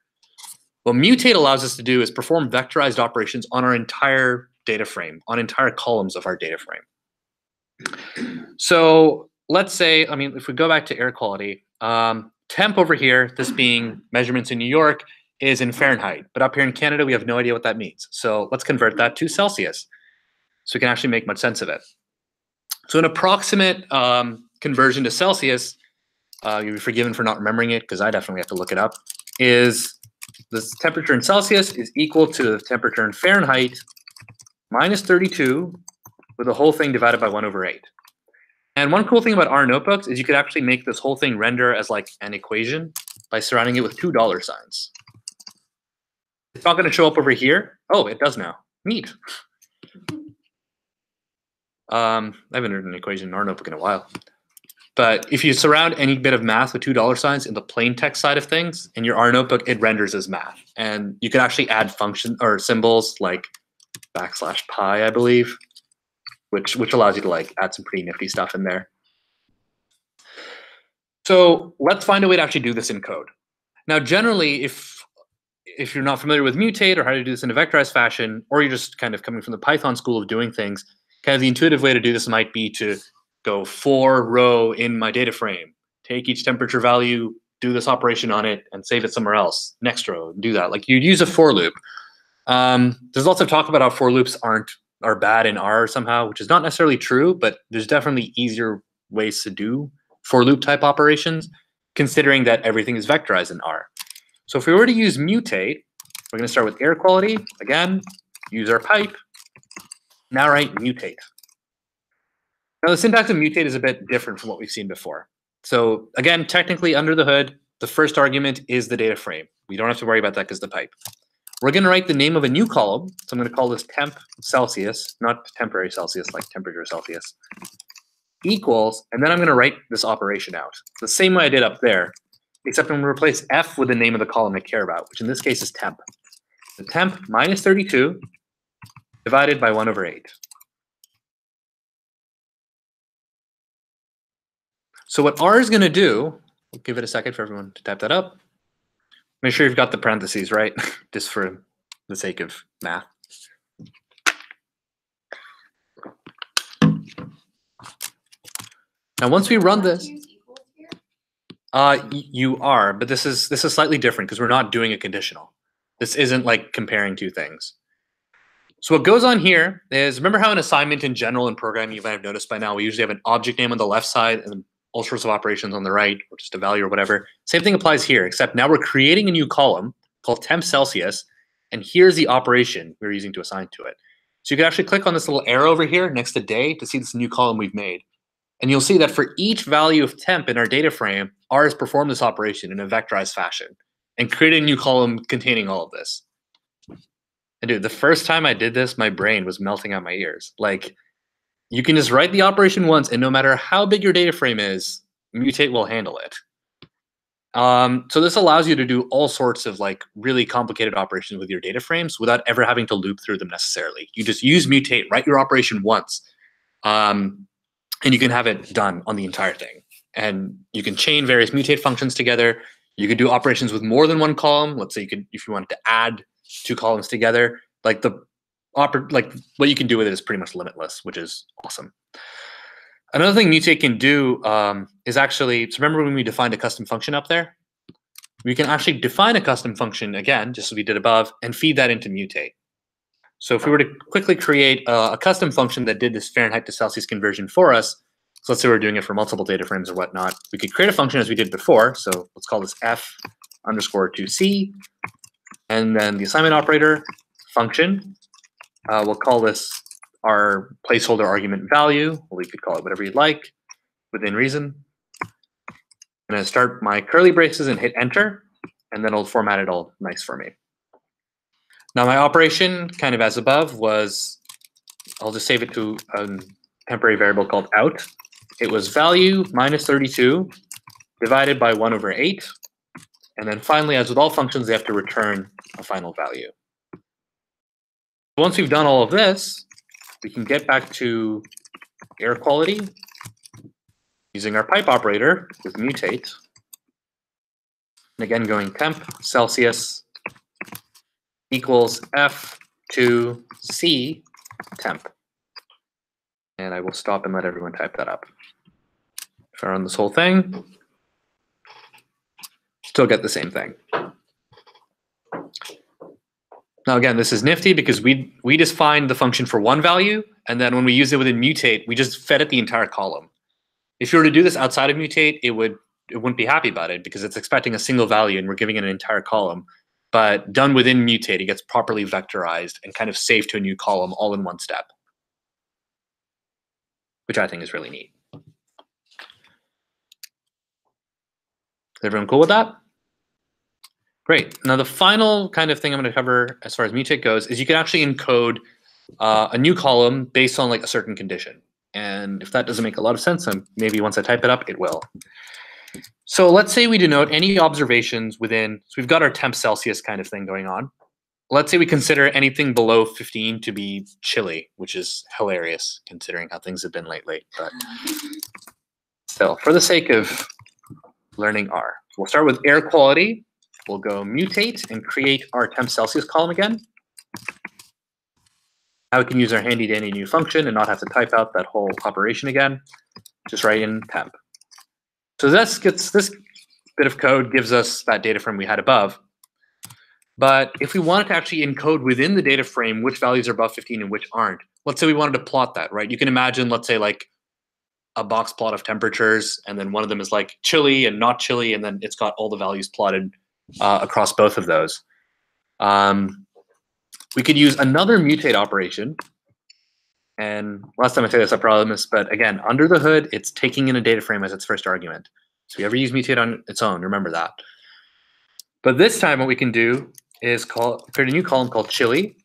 What mutate allows us to do is perform vectorized operations on our entire data frame, on entire columns of our data frame. So let's say, I mean, if we go back to air quality, temp over here, this being measurements in New York, is in Fahrenheit. But up here in Canada, we have no idea what that means. So let's convert that to Celsius so we can actually make much sense of it. So an approximate conversion to Celsius, you'll be forgiven for not remembering it because I definitely have to look it up, is the temperature in Celsius is equal to the temperature in Fahrenheit minus 32 with the whole thing divided by 1/8. And one cool thing about R notebooks is you could actually make this whole thing render as like an equation by surrounding it with 2 dollar signs. It's not going to show up over here. Oh, it does now. Neat. I haven't written an equation in R notebook in a while. But if you surround any bit of math with 2 dollar signs in the plain text side of things, in your R notebook, it renders as math. And you can actually add function or symbols like \pi, I believe, which allows you to like add some pretty nifty stuff in there. So let's find a way to actually do this in code. Now, generally, if you're not familiar with mutate or how to do this in a vectorized fashion, or you're just kind of coming from the Python school of doing things, kind of the intuitive way to do this might be to go for row in my data frame, take each temperature value, do this operation on it, and save it somewhere else. Next row, do that. Like you'd use a for loop. There's lots of talk about how for loops are bad in R somehow, which is not necessarily true, but there's definitely easier ways to do for loop type operations, considering that everything is vectorized in R. So if we were to use mutate, we're going to start with air quality. Again, use our pipe. Now write mutate. Now the syntax of mutate is a bit different from what we've seen before. So again, technically under the hood, the first argument is the data frame. We don't have to worry about that because the pipe. We're going to write the name of a new column. So I'm going to call this temp Celsius, not temporary Celsius, like temperature Celsius, equals, and then I'm going to write this operation out. The same way I did up there, except I'm going to replace F with the name of the column I care about, which in this case is temp. The temp minus 32 divided by 1/8. So what R is going to do, we'll give it a second for everyone to type that up. Make sure you've got the parentheses, right? Just for the sake of math. Now, once we run this, you are, but this is slightly different because we're not doing a conditional. This isn't like comparing two things. So what goes on here is, remember how an assignment in general in programming, you might have noticed by now, we usually have an object name on the left side and all sorts of operations on the right, or just a value or whatever. Same thing applies here, except now we're creating a new column called temp Celsius, and here's the operation we're using to assign to it. So you can actually click on this little arrow over here next to day to see this new column we've made. And you'll see that for each value of temp in our data frame, R has performed this operation in a vectorized fashion and created a new column containing all of this. And dude, the first time I did this, my brain was melting out my ears. Like, you can just write the operation once, and no matter how big your data frame is, mutate will handle it. So this allows you to do all sorts of like really complicated operations with your data frames without ever having to loop through them necessarily. You just use mutate, write your operation once, and you can have it done on the entire thing. And you can chain various mutate functions together. You can do operations with more than one column. Let's say you could, if you wanted to add two columns together, like what you can do with it is pretty much limitless, which is awesome. Another thing mutate can do is actually, so remember when we defined a custom function up there? We can actually define a custom function again, just as we did above, and feed that into mutate. So if we were to quickly create a custom function that did this Fahrenheit to Celsius conversion for us, so let's say we're doing it for multiple data frames or whatnot, we could create a function as we did before. So let's call this f_2c, and then the assignment operator function. We'll call this our placeholder argument value. Well, you could call it whatever you'd like within reason. I'm going to start my curly braces and hit enter, and then it'll format it all nice for me. Now my operation, kind of as above, was, I'll just save it to a temporary variable called out. it was value minus 32 divided by 1/8. And then finally, as with all functions, they have to return a final value. Once we've done all of this, we can get back to air quality using our pipe operator with mutate. And again, going temp Celsius equals F2C temp. And I will stop and let everyone type that up. If I run this whole thing, still get the same thing. Now again, this is nifty because we just find the function for one value, and then when we use it within mutate, we just fed it the entire column. If you were to do this outside of mutate, it wouldn't be happy about it because it's expecting a single value and we're giving it an entire column. But done within mutate, it gets properly vectorized and kind of saved to a new column all in one step, which I think is really neat. Is everyone cool with that? Great. Now the final kind of thing I'm going to cover as far as mutate goes is you can actually encode a new column based on like a certain condition. And if that doesn't make a lot of sense, maybe once I type it up, it will. So let's say we denote any observations within, so we've got our temp Celsius kind of thing going on. Let's say we consider anything below 15 to be chilly, which is hilarious considering how things have been lately. But still, for the sake of learning R, we'll start with air quality. We'll go mutate and create our temp Celsius column again. Now we can use our handy dandy new function and not have to type out that whole operation again. Just write in temp. So this bit of code gives us that data frame we had above. But if we wanted to actually encode within the data frame which values are above 15 and which aren't, let's say we wanted to plot that, right? You can imagine, let's say like a box plot of temperatures, and then one of them is like chilly and not chilly, and then it's got all the values plotted across both of those. We could use another mutate operation. And last time I said this, I probably missed, but again, under the hood, it's taking in a data frame as its first argument. So if you ever use mutate on its own, remember that. But this time what we can do is create a new column called chilly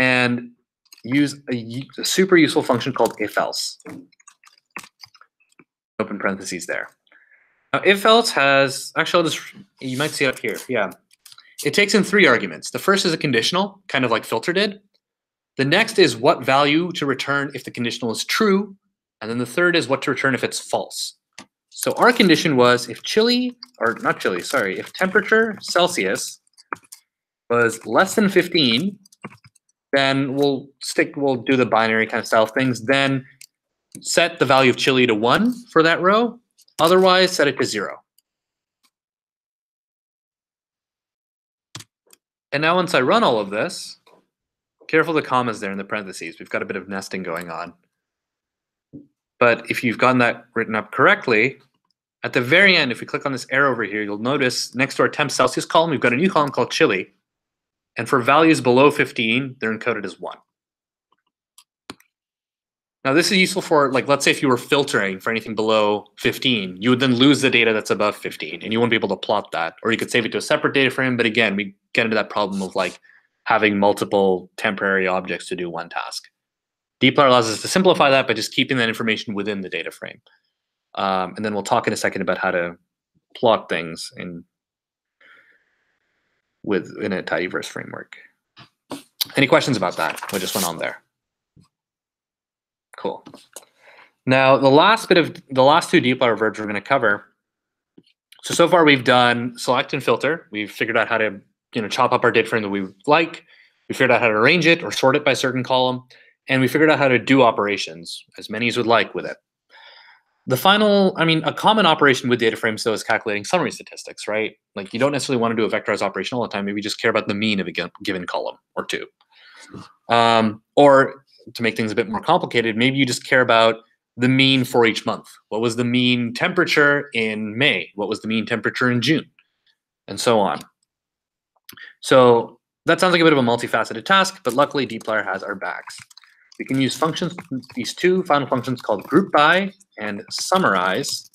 and use a super useful function called if-else. Open parentheses there. Now, if-else has, actually, you might see it up here. Yeah. It takes in 3 arguments. The first is a conditional, kind of like filter did. The next is what value to return if the conditional is true. And then the third is what to return if it's false. So our condition was if if temperature Celsius was less than 15, then we'll do the binary kind of style of things. Then set the value of chilly to 1 for that row. Otherwise, set it to 0. And now once I run all of this, careful the commas there in the parentheses. We've got a bit of nesting going on. But if you've gotten that written up correctly, at the very end, if we click on this arrow over here, you'll notice next to our temp Celsius column, we've got a new column called chilly. And for values below 15, they're encoded as 1. Now this is useful for, like, let's say if you were filtering for anything below 15, you would then lose the data that's above 15, and you wouldn't be able to plot that. Or you could save it to a separate data frame. But again, we get into that problem of like having multiple temporary objects to do one task. dplyr allows us to simplify that by just keeping that information within the data frame. And then we'll talk in a second about how to plot things in a tidyverse framework. Any questions about that? What just went on there? Cool. Now the last 2 dplyr verbs we're going to cover. So far we've done select and filter. We've figured out how to chop up our data frame that we like. We figured out how to arrange it or sort it by certain column. And we figured out how to do operations, as many as would like with it. The final, a common operation with data frames, though, is calculating summary statistics, right? Like you don't necessarily want to do a vectorized operation all the time. Maybe you just care about the mean of a given column or 2. Or to make things a bit more complicated, maybe you just care about the mean for each month. What was the mean temperature in May? What was the mean temperature in June? And so on. So that sounds like a bit of a multifaceted task, but luckily dplyr has our backs. We can use functions, these 2 final functions called group by and summarize,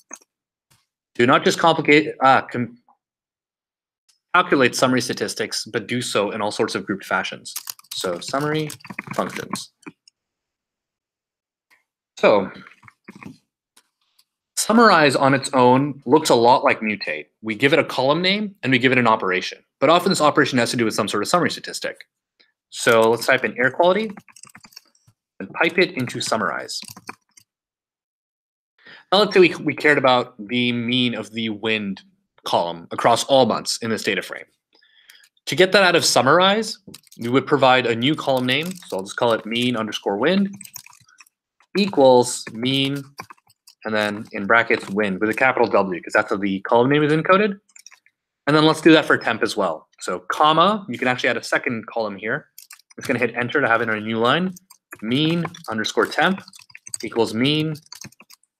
to not just calculate summary statistics, but do so in all sorts of grouped fashions. So summary functions. So Summarize on its own looks a lot like mutate. We give it a column name and we give it an operation. But often this operation has to do with some sort of summary statistic. So let's type in air quality and pipe it into summarize. Now let's say we cared about the mean of the wind column across all months in this data frame. To get that out of summarize, we would provide a new column name. So I'll just call it mean underscore wind equals mean, and then in brackets wind with a capital W, because that's how the column name is encoded. And then let's do that for temp as well. So comma, you can actually add a second column here. It's going to hit enter to have it on a new line. Mean underscore temp equals mean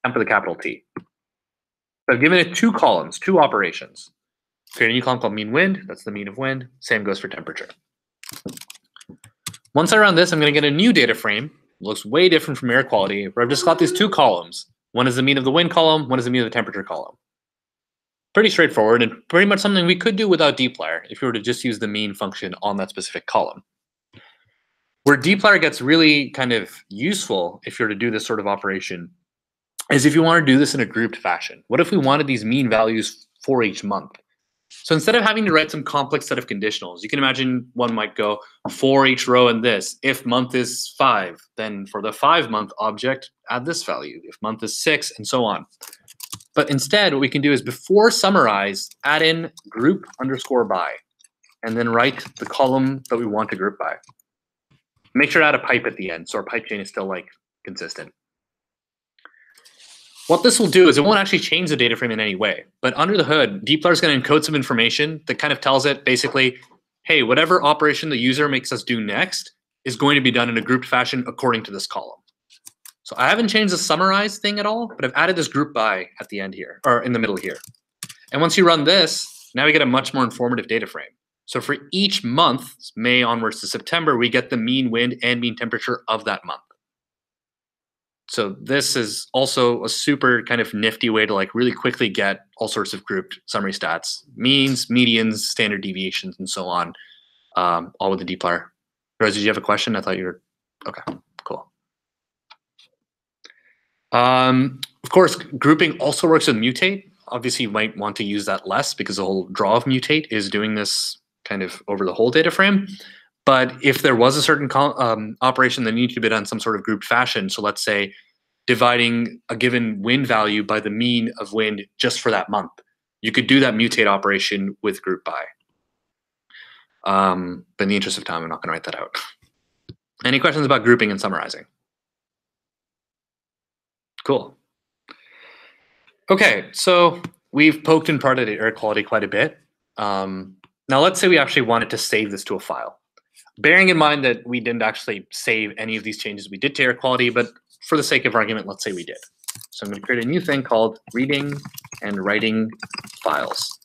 temp with a capital T. So I've given it two columns, two operations. Create a new column called mean wind. That's the mean of wind. Same goes for temperature. Once I run this, I'm going to get a new data frame. It looks way different from air quality, where I've just got these two columns. One is the mean of the wind column. One is the mean of the temperature column. Pretty straightforward and pretty much something we could do without dplyr if we were to just use the mean function on that specific column. Where dplyr gets really kind of useful if you were to do this sort of operation is if you want to do this in a grouped fashion. What if we wanted these mean values for each month? So instead of having to write some complex set of conditionals, you can imagine one might go for each row in this. If month is 5, then for the 5-month object, add this value. If month is 6, and so on. But instead, what we can do is before summarize, add in group underscore by, and then write the column that we want to group by. Make sure to add a pipe at the end, so our pipe chain is still like consistent. What this will do is it won't actually change the data frame in any way, but under the hood, dplyr is going to encode some information that kind of tells it basically, hey, whatever operation the user makes us do next is going to be done in a grouped fashion according to this column. So I haven't changed the summarize thing at all, but I've added this group by at the end here, or in the middle here. And once you run this, now we get a much more informative data frame. So for each month, May onwards to September, we get the mean wind and mean temperature of that month. So this is also a super kind of nifty way to like really quickly get all sorts of grouped summary stats, means, medians, standard deviations, and so on, all with the dplyr. Rose, did you have a question? I thought you were, okay, cool. Of course, grouping also works with mutate. Obviously, you might want to use that less because the whole draw of mutate is doing this kind of over the whole data frame. But if there was a certain operation that needed to be done in some sort of grouped fashion, so let's say dividing a given wind value by the mean of wind just for that month, you could do that mutate operation with group by. But in the interest of time, I'm not going to write that out. Any questions about grouping and summarizing? Cool. Okay, so we've poked and prodded at air quality quite a bit. Now let's say we actually wanted to save this to a file. Bearing in mind that we didn't actually save any of these changes we did to air quality, but for the sake of argument, let's say we did. So I'm going to create a new thing called reading and writing files.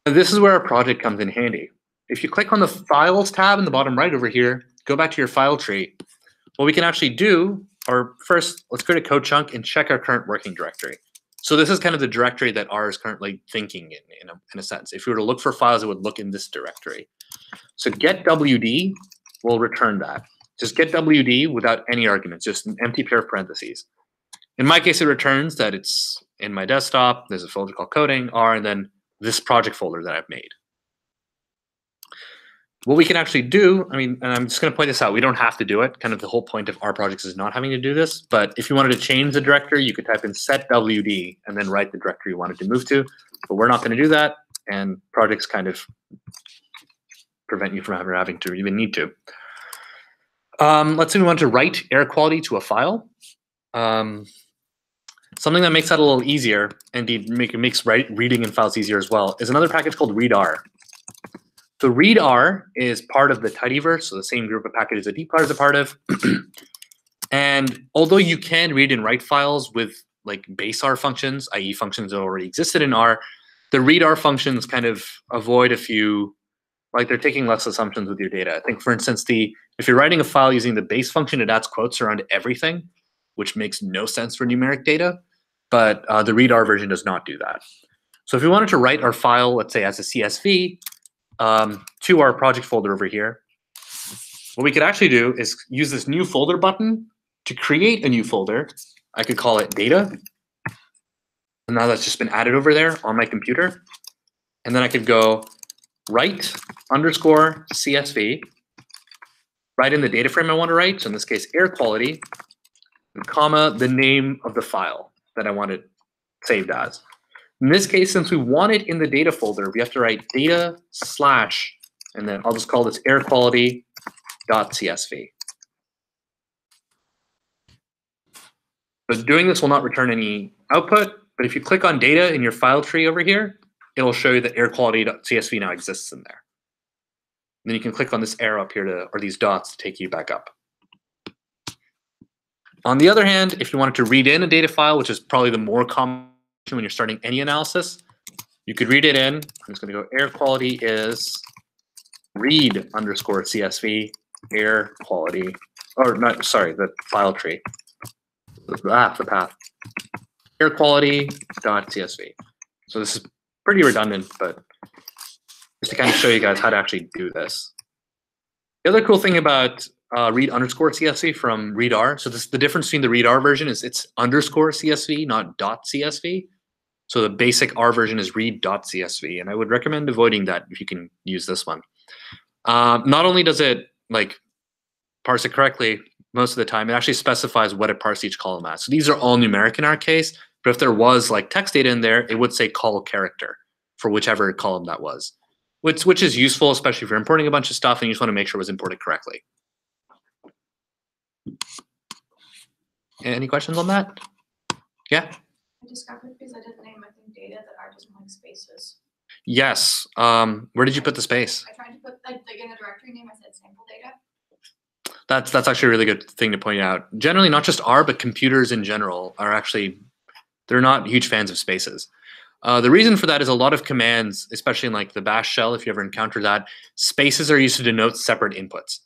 Now, this is where our project comes in handy. If you click on the Files tab in the bottom right over here, go back to your file tree. What we can actually do, or first, let's create a code chunk and check our current working directory. So this is kind of the directory that R is currently thinking in a sense. If we were to look for files, it would look in this directory. So get WD will return that. Just get WD without any arguments, just an empty pair of parentheses. In my case, it returns that it's in my desktop. There's a folder called coding, R, and then this project folder that I've made. What we can actually do, I mean, and I'm just going to point this out, we don't have to do it. Kind of the whole point of our projects is not having to do this. But if you wanted to change the directory, you could type in set WD and then write the directory you wanted to move to. But we're not going to do that. And projects kind of prevent you from ever having to even need to. Let's say we want to write air quality to a file. Something that makes that a little easier, indeed makes reading in files easier as well, is another package called readr. So readr is part of the tidyverse, so the same group of packages that dplyr is a part of. And although you can read and write files with like base R functions, i.e. functions that already existed in R, the readr functions kind of avoid a few, like they're taking less assumptions with your data. I think, for instance, if you're writing a file using the base function, it adds quotes around everything, which makes no sense for numeric data. But the readr version does not do that. So if we wanted to write our file, let's say as a CSV, to our project folder over here, what we could actually do is use this new folder button to create a new folder. I could call it data. And now that's just been added over there on my computer. And then I could go write underscore CSV, write in the data frame I want to write. So in this case, air quality, and comma, the name of the file that I want it saved as. In this case, since we want it in the data folder, we have to write data slash, and then I'll just call this air quality.csv. So doing this will not return any output, but if you click on data in your file tree over here, it'll show you that air quality.csv now exists in there. Then you can click on this arrow up here or these dots to take you back up. On the other hand, if you wanted to read in a data file, which is probably the more common when you're starting any analysis, you could read it in. I'm just going to go air quality is read underscore CSV air quality, or not, sorry, the file tree. The path. Air quality.csv. So this is pretty redundant, but just to kind of show you guys how to actually do this. The other cool thing about read underscore CSV from readr, so the difference between the readr version is it's underscore CSV, not .csv. So the basic R version is read.csv, and I would recommend avoiding that if you can use this one. Not only does it like parse it correctly most of the time, it actually specifies what it parsed each column as. So these are all numeric in our case, but if there was like text data in there, it would say call character for whichever column that was, which is useful, especially if you're importing a bunch of stuff and you just want to make sure it was imported correctly. Any questions on that? Yeah? I discovered because I didn't name my thing data that R doesn't like spaces. Yes. Where did you put the space? I tried to put like in the directory name, I said sample data. That's actually a really good thing to point out. Generally, not just R, but computers in general are actually, they're not huge fans of spaces. The reason for that is a lot of commands, especially in like the bash shell, if you ever encounter that, spaces are used to denote separate inputs.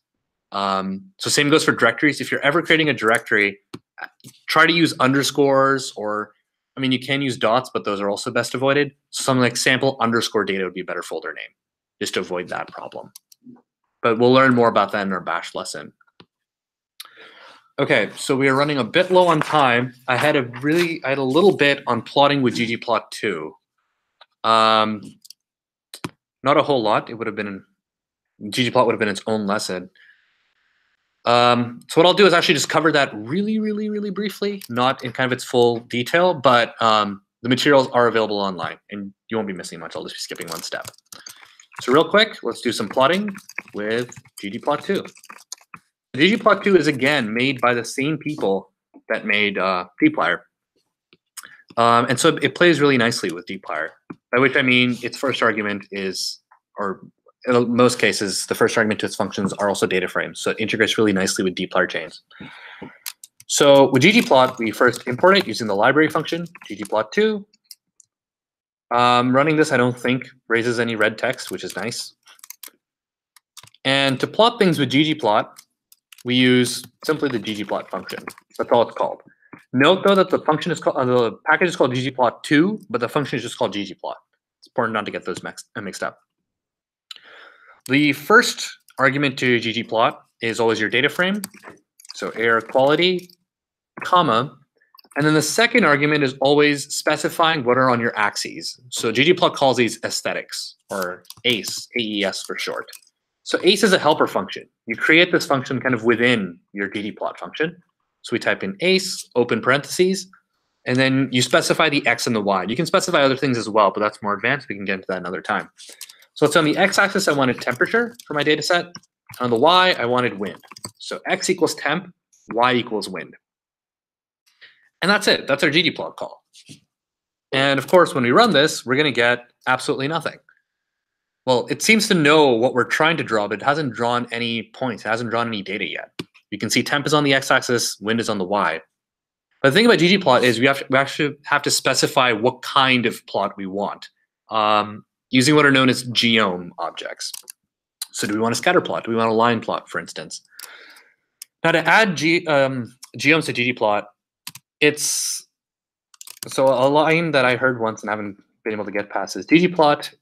So same goes for directories. If you're ever creating a directory, try to use underscores, or, I mean, you can use dots, but those are also best avoided. Something like sample underscore data would be a better folder name, just to avoid that problem. But we'll learn more about that in our bash lesson. Okay, so we are running a bit low on time. I had a little bit on plotting with ggplot2. Not a whole lot. It would have been, ggplot would have been its own lesson. So what I'll do is actually just cover that really briefly, not in kind of its full detail, but the materials are available online and you won't be missing much. I'll just be skipping one step. So real quick, let's do some plotting with ggplot2. ggplot2 is again made by the same people that made dplyr. And so it plays really nicely with dplyr, by which I mean its first argument is, or in most cases, the first argument to its functions are also data frames. So it integrates really nicely with dplyr chains. So with ggplot, we first import it using the library function, ggplot2. Running this, I don't think, raises any red text, which is nice. And to plot things with ggplot, we use simply the ggplot function. That's all it's called. Note though that the function is called, the package is called ggplot2, but the function is just called ggplot. It's important not to get those mixed up. The first argument to ggplot is always your data frame, so air quality, comma, and then the second argument is always specifying what are on your axes. So ggplot calls these aesthetics, or ACE, AES for short. So ACE is a helper function. You create this function kind of within your ggplot function. So we type in ACE, open parentheses, and then you specify the X and the Y. You can specify other things as well, but that's more advanced. We can get into that another time. So it's on the X-axis, I wanted temperature for my data set. On the Y, I wanted wind. So X equals temp, Y equals wind. And that's it. That's our ggplot call. And of course, when we run this, we're going to get absolutely nothing. Well, it seems to know what we're trying to draw, but it hasn't drawn any points. It hasn't drawn any data yet. You can see temp is on the X-axis, wind is on the Y. But the thing about ggplot is we actually have to specify what kind of plot we want, using what are known as geom objects. So do we want a scatter plot? Do we want a line plot, for instance? Now to add geoms to ggplot, it's so a line that I heard once and haven't been able to get past is ggplot,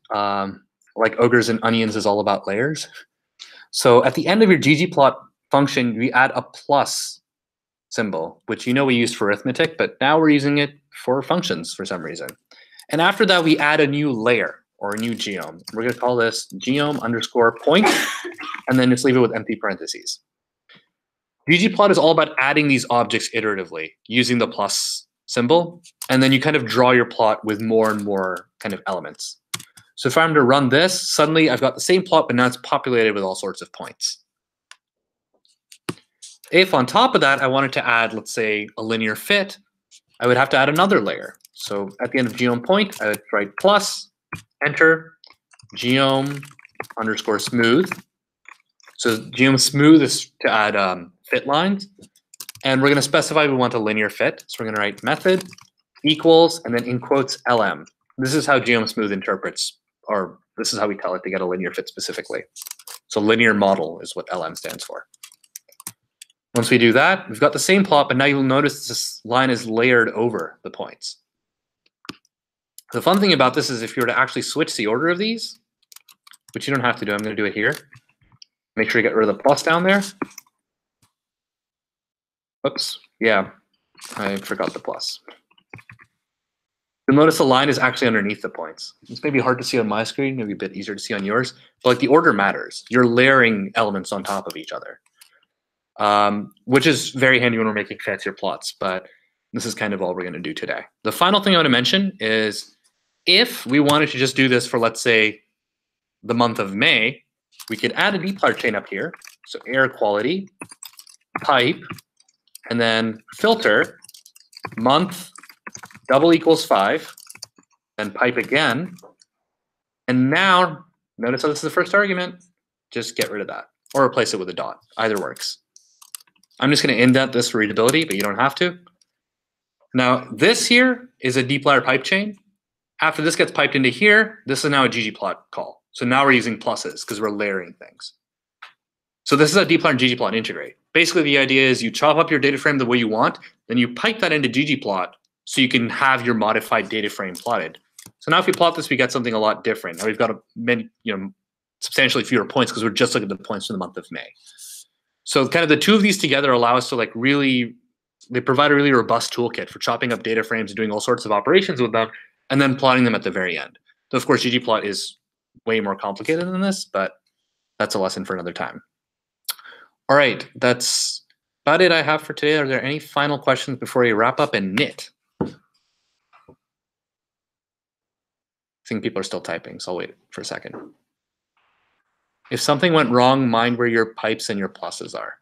like ogres and onions, is all about layers. So at the end of your ggplot function, we add a plus symbol, which we used for arithmetic, but now we're using it for functions for some reason. And after that, we add a new layer or a new geom. We're going to call this geom_point, and then just leave it with empty parentheses. ggplot is all about adding these objects iteratively using the plus symbol, and then you kind of draw your plot with more and more kind of elements. So if I'm to run this, suddenly I've got the same plot, but now it's populated with all sorts of points. If on top of that, I wanted to add, let's say, a linear fit, I would have to add another layer. So at the end of geom point, I would write plus, enter, geom_smooth. So geom smooth is to add fit lines. And we're going to specify we want a linear fit. So we're going to write method equals, and then in quotes, LM. This is how geom smooth interprets, or this is how we tell it to get a linear fit specifically. So linear model is what LM stands for. Once we do that, we've got the same plot, but now you'll notice this line is layered over the points. The fun thing about this is if you were to actually switch the order of these, which you don't have to do, I'm going to do it here. Make sure you get rid of the plus down there. Oops, yeah, I forgot the plus. You'll notice the line is actually underneath the points. It's maybe hard to see on my screen, maybe a bit easier to see on yours, but like the order matters. You're layering elements on top of each other. Which is very handy when we're making fancier plots, but this is kind of all we're going to do today. The final thing I want to mention is if we wanted to just do this for, let's say, the month of May, we could add a dplyr chain up here. So air quality, pipe, and then filter, month, double equals 5, then pipe again. And now, notice how this is the first argument. Just get rid of that or replace it with a dot. Either works. I'm just going to indent this for readability, but you don't have to. Now, this here is a dplyr pipe chain. After this gets piped into here, this is now a ggplot call. So now we're using pluses because we're layering things. So this is how dplyr and ggplot integrate. Basically, the idea is you chop up your data frame the way you want, then you pipe that into ggplot so you can have your modified data frame plotted. So now if we plot this, we get something a lot different. Now we've got substantially fewer points because we're just looking at the points for the month of May. So kind of the two of these together allow us to they provide a really robust toolkit for chopping up data frames and doing all sorts of operations with them, and then plotting them at the very end. So of course, ggplot is way more complicated than this, but that's a lesson for another time. All right, that's about it I have for today. Are there any final questions before we wrap up and knit? I think people are still typing, so I'll wait for a second. If something went wrong, mind where your pipes and your pluses are.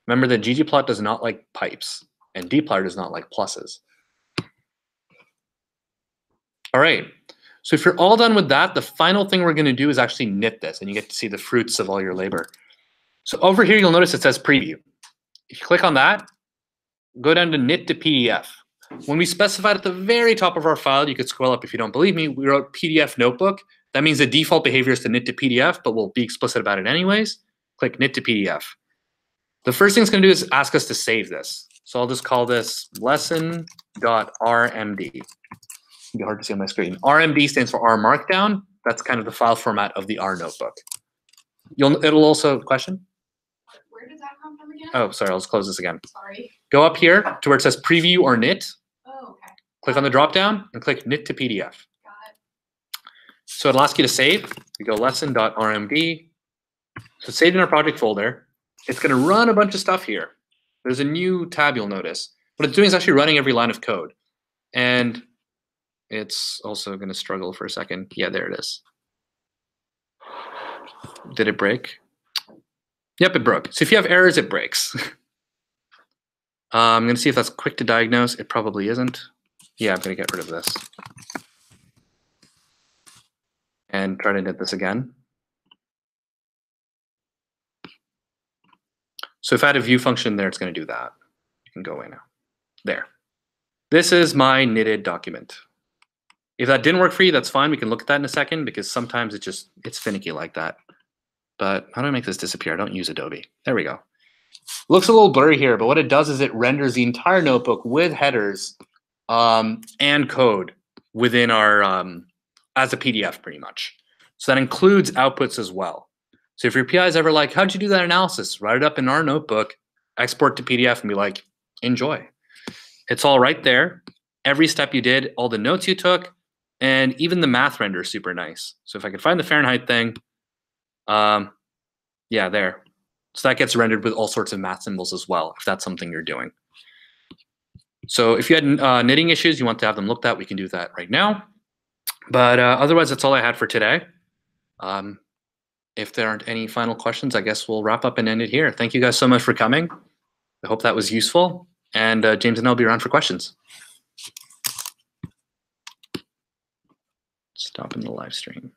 Remember that ggplot does not like pipes, and dplyr does not like pluses. All right, so if you're all done with that, the final thing we're going to do is actually knit this, and you get to see the fruits of all your labor. So over here, you'll notice it says preview. If you click on that, go down to knit to PDF. When we specified at the very top of our file, you could scroll up if you don't believe me, we wrote PDF notebook. That means the default behavior is to knit to PDF, but we'll be explicit about it anyways. Click knit to PDF. The first thing it's going to do is ask us to save this. So I'll just call this lesson.rmd. It's be hard to see on my screen. RMD stands for R Markdown. That's kind of the file format of the R notebook. It'll also, question? Where did that come from again? Oh, sorry, I'll just close this again. Sorry. Go up here to where it says preview or knit. Oh, okay. Click on the drop down and click knit to PDF. Got it. So it'll ask you to save. We go lesson.rmd. So it's saved in our project folder. It's going to run a bunch of stuff here. There's a new tab you'll notice. What it's doing is actually running every line of code. And it's also going to struggle for a second. Yeah, there it is. Did it break? Yep, it broke. So if you have errors, it breaks. I'm going to see if that's quick to diagnose. It probably isn't. Yeah, I'm going to get rid of this. And try to knit this again. So if I had a view function there, it's going to do that. You can go away now. There. This is my knitted document. If that didn't work for you, that's fine. We can look at that in a second because sometimes it's finicky like that. But how do I make this disappear? I don't use Adobe. There we go. Looks a little blurry here, but what it does is it renders the entire notebook with headers and code within our, as a PDF pretty much. So that includes outputs as well. So if your PI is ever like, how'd you do that analysis? Write it up in our notebook, export to PDF and be like, enjoy. It's all right there. Every step you did, all the notes you took, and even the math render is super nice. So if I could find the Fahrenheit thing, yeah, there. So that gets rendered with all sorts of math symbols as well, if that's something you're doing. So if you had knitting issues, you want to have them looked at, we can do that right now. But otherwise, that's all I had for today. If there aren't any final questions, I guess we'll wrap up and end it here. Thank you guys so much for coming. I hope that was useful. And James and I will be around for questions. Stopping the live stream.